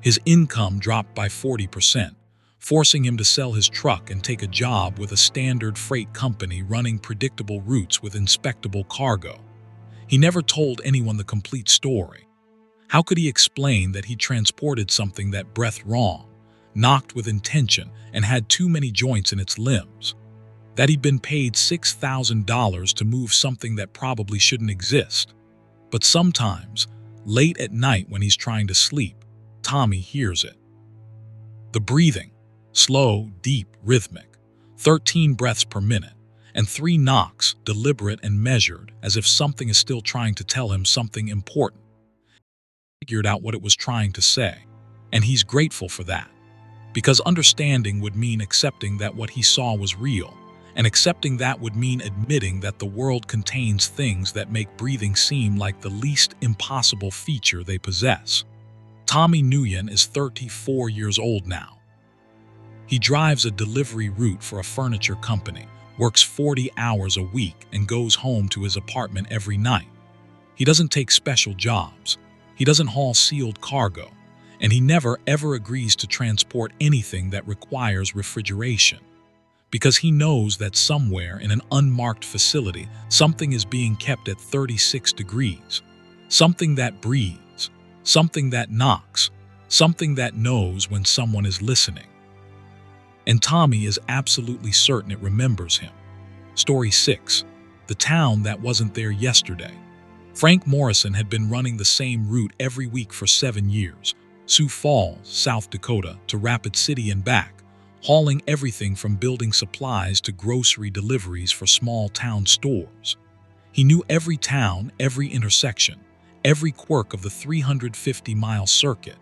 His income dropped by 40%, forcing him to sell his truck and take a job with a standard freight company running predictable routes with inspectable cargo. He never told anyone the complete story. How could he explain that he transported something that breathed wrong, knocked with intention, and had too many joints in its limbs? That he'd been paid $6,000 to move something that probably shouldn't exist? But sometimes, late at night when he's trying to sleep, Tommy hears it. The breathing, slow, deep, rhythmic, 13 breaths per minute, and 3 knocks, deliberate and measured, as if something is still trying to tell him something important. He figured out what it was trying to say, and he's grateful for that, because understanding would mean accepting that what he saw was real, and accepting that would mean admitting that the world contains things that make breathing seem like the least impossible feature they possess. Tommy Nguyen is 34 years old now. He drives a delivery route for a furniture company, works 40 hours a week, and goes home to his apartment every night. He doesn't take special jobs. He doesn't haul sealed cargo, and he never ever agrees to transport anything that requires refrigeration. Because he knows that somewhere in an unmarked facility, something is being kept at 36 degrees. Something that breathes, something that knocks, something that knows when someone is listening. And Tommy is absolutely certain it remembers him. Story 6. The town that wasn't there yesterday. Frank Morrison had been running the same route every week for 7 years, Sioux Falls, South Dakota, to Rapid City and back, hauling everything from building supplies to grocery deliveries for small town stores. He knew every town, every intersection, every quirk of the 350-mile circuit.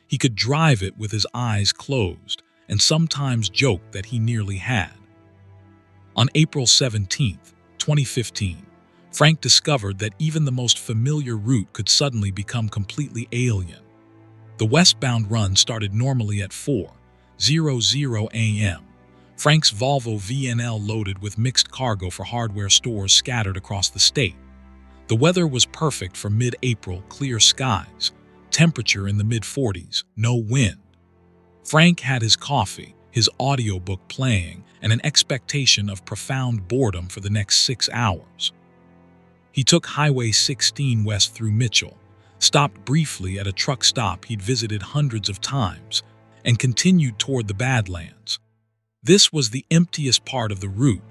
He could drive it with his eyes closed, and sometimes joked that he nearly had. On April 17, 2015, Frank discovered that even the most familiar route could suddenly become completely alien. The westbound run started normally at 4:00 a.m. Frank's Volvo VNL loaded with mixed cargo for hardware stores scattered across the state. The weather was perfect for mid-April, clear skies, temperature in the mid-40s, no wind. Frank had his coffee, his audiobook playing, and an expectation of profound boredom for the next 6 hours. He took Highway 16 west through Mitchell, stopped briefly at a truck stop he'd visited hundreds of times, and continued toward the Badlands. This was the emptiest part of the route,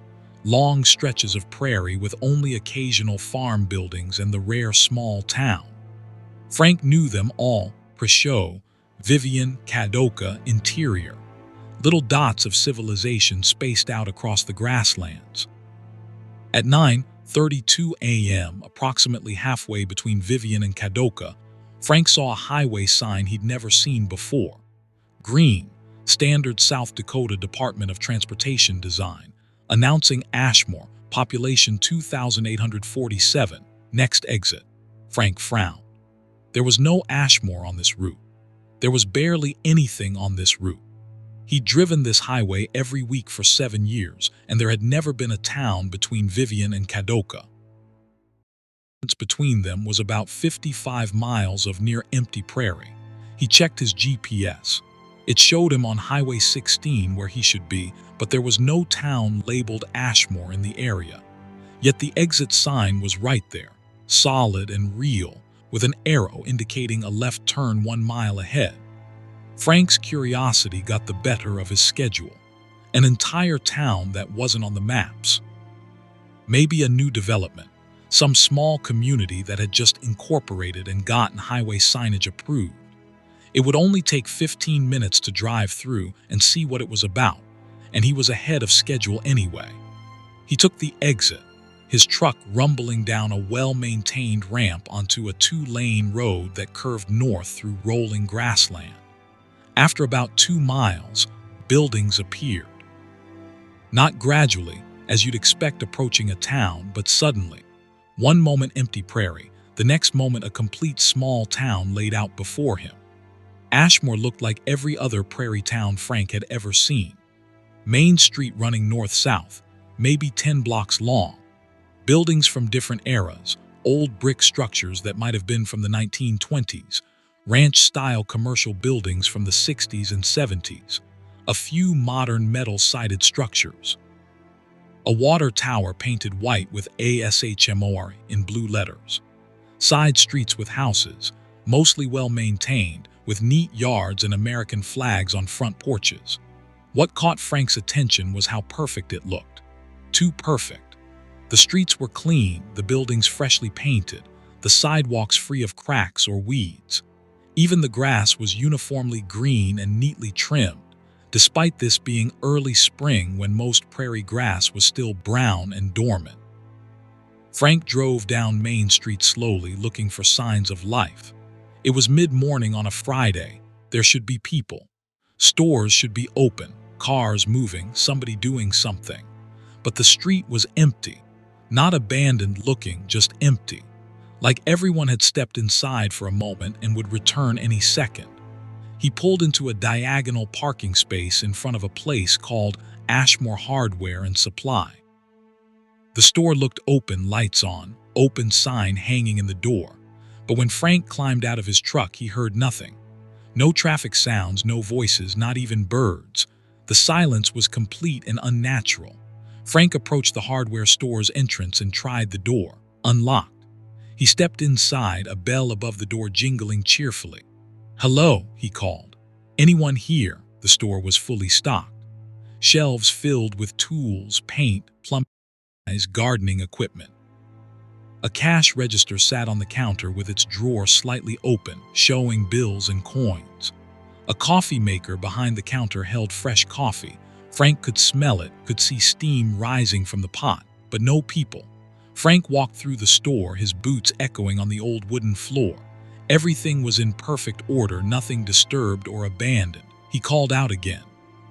long stretches of prairie with only occasional farm buildings and the rare small town. Frank knew them all: Presho, Vivian, Kadoka, Interior, little dots of civilization spaced out across the grasslands. At 9:32 a.m., approximately halfway between Vivian and Kadoka, Frank saw a highway sign he'd never seen before. Green, standard South Dakota Department of Transportation design, announcing Ashmore, population 2,847, next exit. Frank frowned. There was no Ashmore on this route. There was barely anything on this route. He'd driven this highway every week for 7 years, and there had never been a town between Vivian and Kadoka. The distance between them was about 55 miles of near-empty prairie. He checked his GPS. It showed him on Highway 16 where he should be, but there was no town labeled Ashmore in the area. Yet the exit sign was right there, solid and real, with an arrow indicating a left turn 1 mile ahead. Frank's curiosity got the better of his schedule. An entire town that wasn't on the maps. Maybe a new development, some small community that had just incorporated and gotten highway signage approved. It would only take 15 minutes to drive through and see what it was about, and he was ahead of schedule anyway. He took the exit, his truck rumbling down a well-maintained ramp onto a two-lane road that curved north through rolling grassland. After about 2 miles, buildings appeared. Not gradually, as you'd expect approaching a town, but suddenly. One moment empty prairie, the next moment a complete small town laid out before him. Ashmore looked like every other prairie town Frank had ever seen. Main Street running north-south, maybe 10 blocks long. Buildings from different eras, old brick structures that might have been from the 1920s, ranch-style commercial buildings from the 60s and 70s, a few modern metal-sided structures. A water tower painted white with ASHMOR in blue letters. Side streets with houses, mostly well-maintained, with neat yards and American flags on front porches. What caught Frank's attention was how perfect it looked. Too perfect. The streets were clean, the buildings freshly painted, the sidewalks free of cracks or weeds. Even the grass was uniformly green and neatly trimmed, despite this being early spring when most prairie grass was still brown and dormant. Frank drove down Main Street slowly, looking for signs of life. It was mid-morning on a Friday. There should be people. Stores should be open, cars moving, somebody doing something. But the street was empty. Not abandoned looking, just empty. Like everyone had stepped inside for a moment and would return any second. He pulled into a diagonal parking space in front of a place called Ashmore Hardware and Supply. The store looked open, lights on, open sign hanging in the door. But when Frank climbed out of his truck, he heard nothing. No traffic sounds, no voices, not even birds. The silence was complete and unnatural. Frank approached the hardware store's entrance and tried the door, unlocked. He stepped inside, a bell above the door jingling cheerfully. "Hello," he called. "Anyone here?" The store was fully stocked. Shelves filled with tools, paint, plumbing, gardening equipment. A cash register sat on the counter with its drawer slightly open, showing bills and coins. A coffee maker behind the counter held fresh coffee. Frank could smell it, could see steam rising from the pot, but no people. Frank walked through the store, his boots echoing on the old wooden floor. Everything was in perfect order, nothing disturbed or abandoned. He called out again.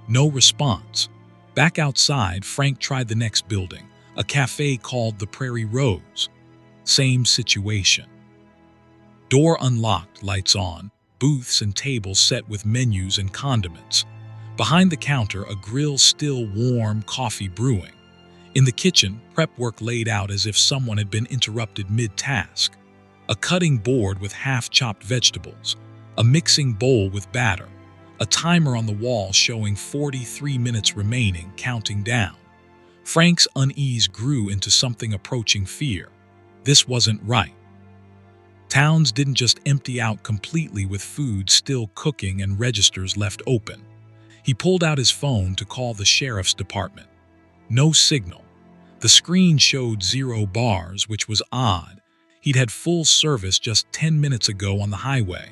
No response. Back outside, Frank tried the next building, a cafe called the Prairie Rose. Same situation. Door unlocked, lights on, booths and tables set with menus and condiments. Behind the counter, a grill still warm, coffee brewing. In the kitchen, prep work laid out as if someone had been interrupted mid-task. A cutting board with half-chopped vegetables, a mixing bowl with batter, a timer on the wall showing 43 minutes remaining, counting down. Frank's unease grew into something approaching fear. This wasn't right. Towns didn't just empty out completely with food still cooking and registers left open. He pulled out his phone to call the sheriff's department. No signal. The screen showed 0 bars, which was odd. He'd had full service just 10 minutes ago on the highway.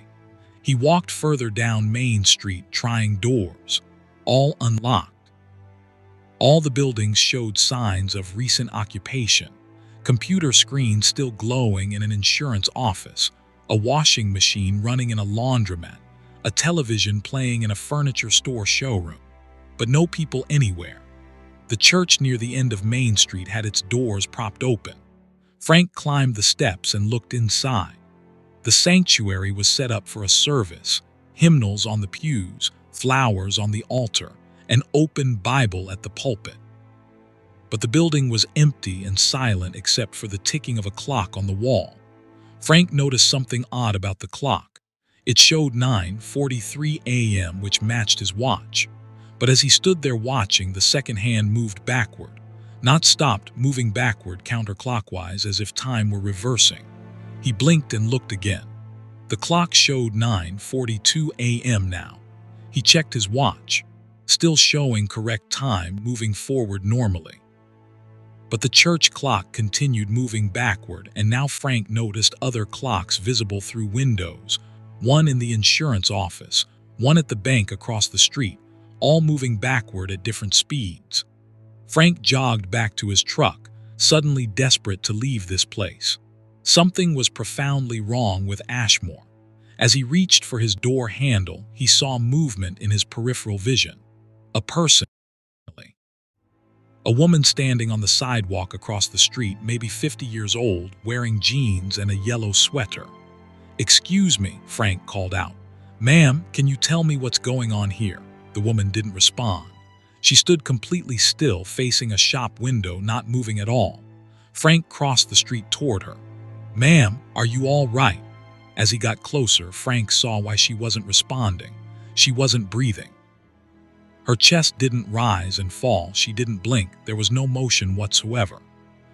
He walked further down Main Street, trying doors. All unlocked. All the buildings showed signs of recent occupation. Computer screens still glowing in an insurance office, a washing machine running in a laundromat, a television playing in a furniture store showroom. But no people anywhere. The church near the end of Main Street had its doors propped open. Frank climbed the steps and looked inside. The sanctuary was set up for a service, hymnals on the pews, flowers on the altar, an open Bible at the pulpit. But the building was empty and silent except for the ticking of a clock on the wall. Frank noticed something odd about the clock. It showed 9:43 a.m., which matched his watch. But as he stood there watching, the second hand moved backward. Not stopped, moving backward counterclockwise as if time were reversing. He blinked and looked again. The clock showed 9:42 a.m. now. He checked his watch, still showing correct time, moving forward normally. But the church clock continued moving backward, and now Frank noticed other clocks visible through windows, one in the insurance office, one at the bank across the street, all moving backward at different speeds. Frank jogged back to his truck, suddenly desperate to leave this place. Something was profoundly wrong with Ashmore. As he reached for his door handle, he saw movement in his peripheral vision. A person. A woman standing on the sidewalk across the street, maybe 50 years old, wearing jeans and a yellow sweater. "Excuse me," Frank called out. "Ma'am, can you tell me what's going on here?" The woman didn't respond. She stood completely still, facing a shop window, not moving at all. Frank crossed the street toward her. "Ma'am, are you all right?" As he got closer, Frank saw why she wasn't responding. She wasn't breathing. Her chest didn't rise and fall, she didn't blink, there was no motion whatsoever.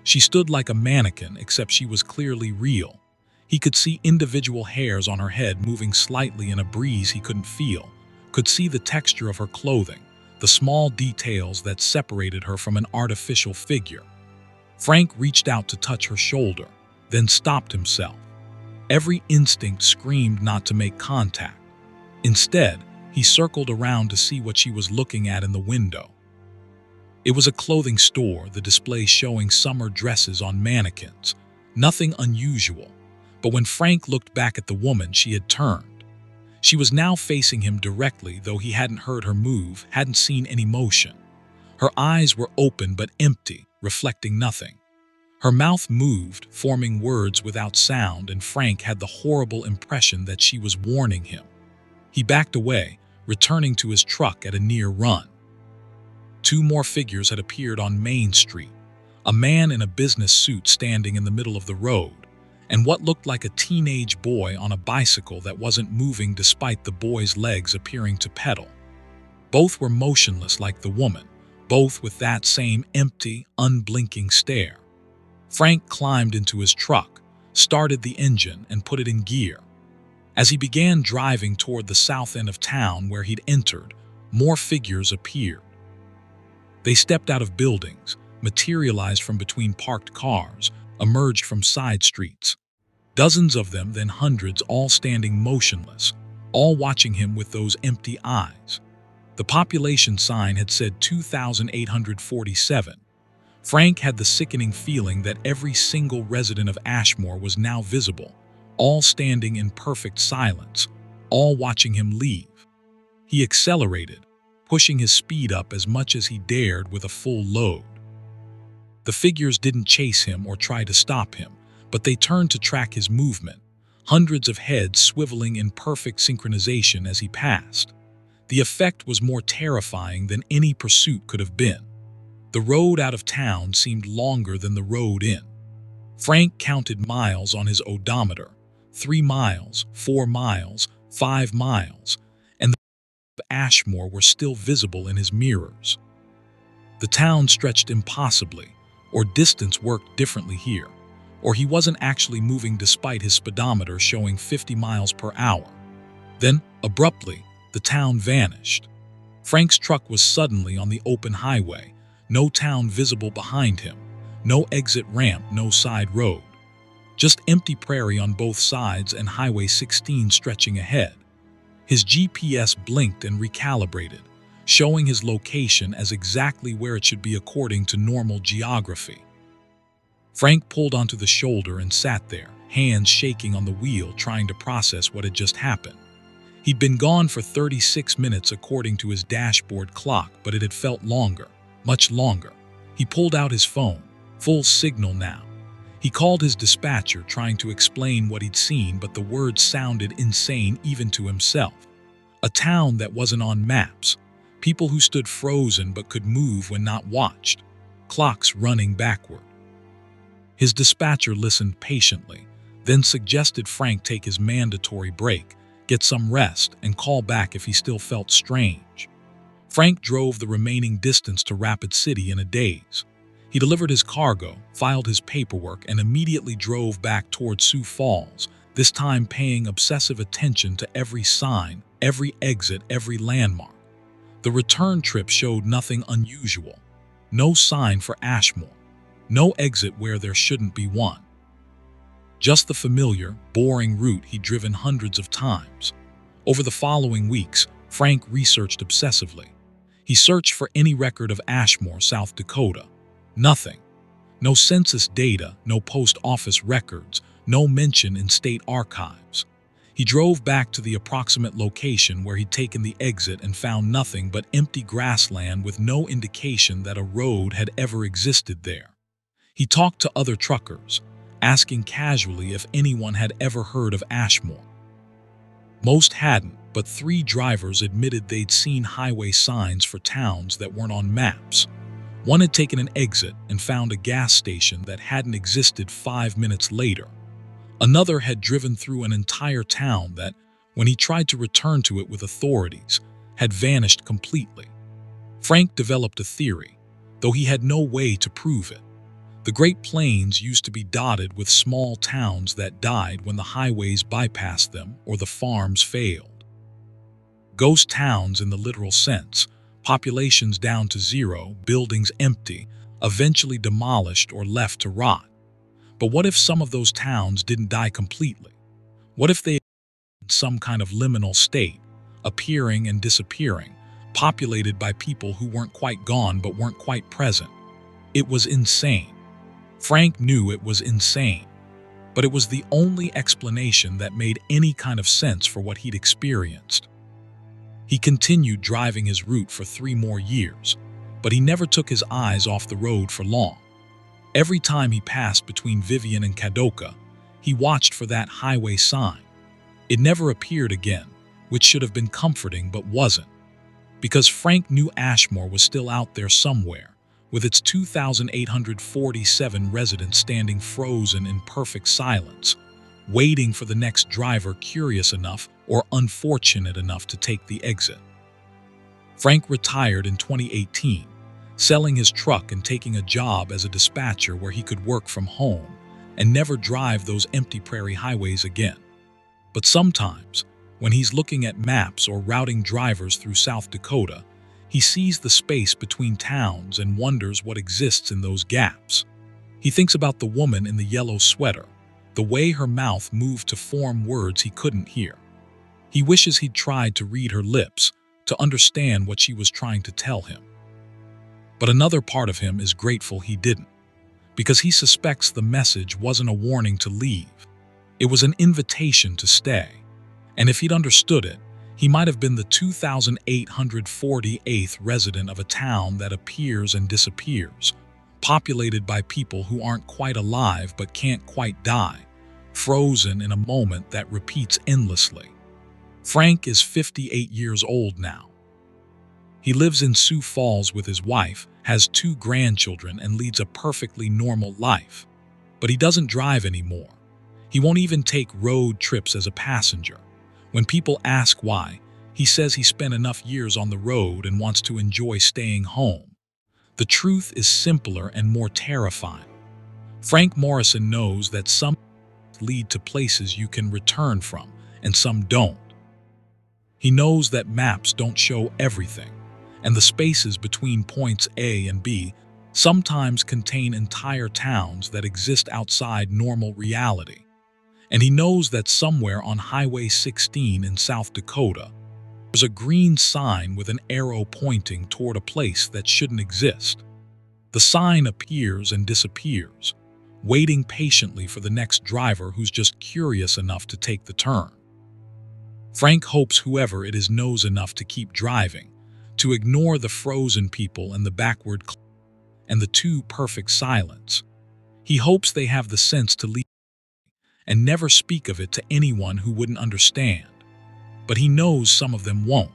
She stood like a mannequin, except she was clearly real. He could see individual hairs on her head moving slightly in a breeze he couldn't feel, could see the texture of her clothing, the small details that separated her from an artificial figure. Frank reached out to touch her shoulder, then stopped himself. Every instinct screamed not to make contact. Instead, he circled around to see what she was looking at in the window. It was a clothing store, the display showing summer dresses on mannequins. Nothing unusual. But when Frank looked back at the woman, she had turned. She was now facing him directly, though he hadn't heard her move, hadn't seen any motion. Her eyes were open but empty, reflecting nothing. Her mouth moved, forming words without sound, and Frank had the horrible impression that she was warning him. He backed away, returning to his truck at a near run. Two more figures had appeared on Main Street, a man in a business suit standing in the middle of the road, and what looked like a teenage boy on a bicycle that wasn't moving despite the boy's legs appearing to pedal. Both were motionless like the woman, both with that same empty, unblinking stare. Frank climbed into his truck, started the engine, and put it in gear. As he began driving toward the south end of town where he'd entered, more figures appeared. They stepped out of buildings, materialized from between parked cars, emerged from side streets. Dozens of them, then hundreds, all standing motionless, all watching him with those empty eyes. The population sign had said 2,847. Frank had the sickening feeling that every single resident of Ashmore was now visible, all standing in perfect silence, all watching him leave. He accelerated, pushing his speed up as much as he dared with a full load. The figures didn't chase him or try to stop him, but they turned to track his movement, hundreds of heads swiveling in perfect synchronization as he passed. The effect was more terrifying than any pursuit could have been. The road out of town seemed longer than the road in. Frank counted miles on his odometer. 3 miles, 4 miles, 5 miles, and the Ashmore were still visible in his mirrors. The town stretched impossibly, or distance worked differently here, or he wasn't actually moving despite his speedometer showing 50 miles per hour. Then, abruptly, the town vanished. Frank's truck was suddenly on the open highway, no town visible behind him, no exit ramp, no side road. Just empty prairie on both sides and Highway 16 stretching ahead. His GPS blinked and recalibrated, showing his location as exactly where it should be according to normal geography. Frank pulled onto the shoulder and sat there, hands shaking on the wheel, trying to process what had just happened. He'd been gone for 36 minutes according to his dashboard clock, but it had felt longer, much longer. He pulled out his phone, full signal now. He called his dispatcher, trying to explain what he'd seen, but the words sounded insane even to himself. A town that wasn't on maps, people who stood frozen but could move when not watched, clocks running backward. His dispatcher listened patiently, then suggested Frank take his mandatory break, get some rest, and call back if he still felt strange. Frank drove the remaining distance to Rapid City in a daze. He delivered his cargo, filed his paperwork, and immediately drove back toward Sioux Falls, this time paying obsessive attention to every sign, every exit, every landmark. The return trip showed nothing unusual. No sign for Ashmore. No exit where there shouldn't be one. just the familiar, boring route he'd driven hundreds of times. Over the following weeks, Frank researched obsessively. He searched for any record of Ashmore, South Dakota. Nothing. No census data, no post office records, no mention in state archives. He drove back to the approximate location where he'd taken the exit and found nothing but empty grassland with no indication that a road had ever existed there. He talked to other truckers, asking casually if anyone had ever heard of Ashmore. Most hadn't, but 3 drivers admitted they'd seen highway signs for towns that weren't on maps. One had taken an exit and found a gas station that hadn't existed 5 minutes later. Another had driven through an entire town that, when he tried to return to it with authorities, had vanished completely. Frank developed a theory, though he had no way to prove it. The Great Plains used to be dotted with small towns that died when the highways bypassed them or the farms failed. Ghost towns in the literal sense, populations down to zero, buildings empty, eventually demolished or left to rot. But what if some of those towns didn't die completely? What if they were in some kind of liminal state, appearing and disappearing, populated by people who weren't quite gone but weren't quite present? It was insane. Frank knew it was insane, but it was the only explanation that made any kind of sense for what he'd experienced. He continued driving his route for 3 more years, but he never took his eyes off the road for long. Every time he passed between Vivian and Kadoka, he watched for that highway sign. It never appeared again, which should have been comforting but wasn't, because Frank knew Ashmore was still out there somewhere, with its 2,847 residents standing frozen in perfect silence, waiting for the next driver curious enough or unfortunate enough to take the exit. Frank retired in 2018, selling his truck and taking a job as a dispatcher where he could work from home and never drive those empty prairie highways again. But sometimes, when he's looking at maps or routing drivers through South Dakota, he sees the space between towns and wonders what exists in those gaps. He thinks about the woman in the yellow sweater, the way her mouth moved to form words he couldn't hear. He wishes he'd tried to read her lips, to understand what she was trying to tell him. But another part of him is grateful he didn't, because he suspects the message wasn't a warning to leave. It was an invitation to stay. And if he'd understood it, he might have been the 2,848th resident of a town that appears and disappears, populated by people who aren't quite alive but can't quite die, frozen in a moment that repeats endlessly. Frank is 58 years old now. He lives in Sioux Falls with his wife, has 2 grandchildren, and leads a perfectly normal life. But he doesn't drive anymore. He won't even take road trips as a passenger. When people ask why, he says he spent enough years on the road and wants to enjoy staying home. The truth is simpler and more terrifying. Frank Morrison knows that some lead to places you can return from, and some don't. He knows that maps don't show everything, and the spaces between points A and B sometimes contain entire towns that exist outside normal reality. And he knows that somewhere on Highway 16 in South Dakota, there's a green sign with an arrow pointing toward a place that shouldn't exist. The sign appears and disappears, waiting patiently for the next driver who's just curious enough to take the turn. Frank hopes whoever it is knows enough to keep driving, to ignore the frozen people and the backward and the too perfect silence. He hopes they have the sense to leave and never speak of it to anyone who wouldn't understand. But he knows some of them won't.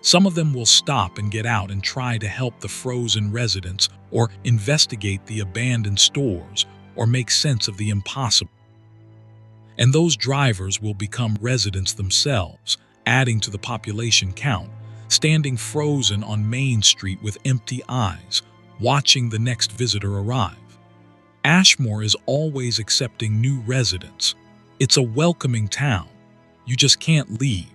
Some of them will stop and get out and try to help the frozen residents or investigate the abandoned stores or make sense of the impossible. And those drivers will become residents themselves, adding to the population count, standing frozen on Main Street with empty eyes, watching the next visitor arrive. Ashmore is always accepting new residents. It's a welcoming town. You just can't leave.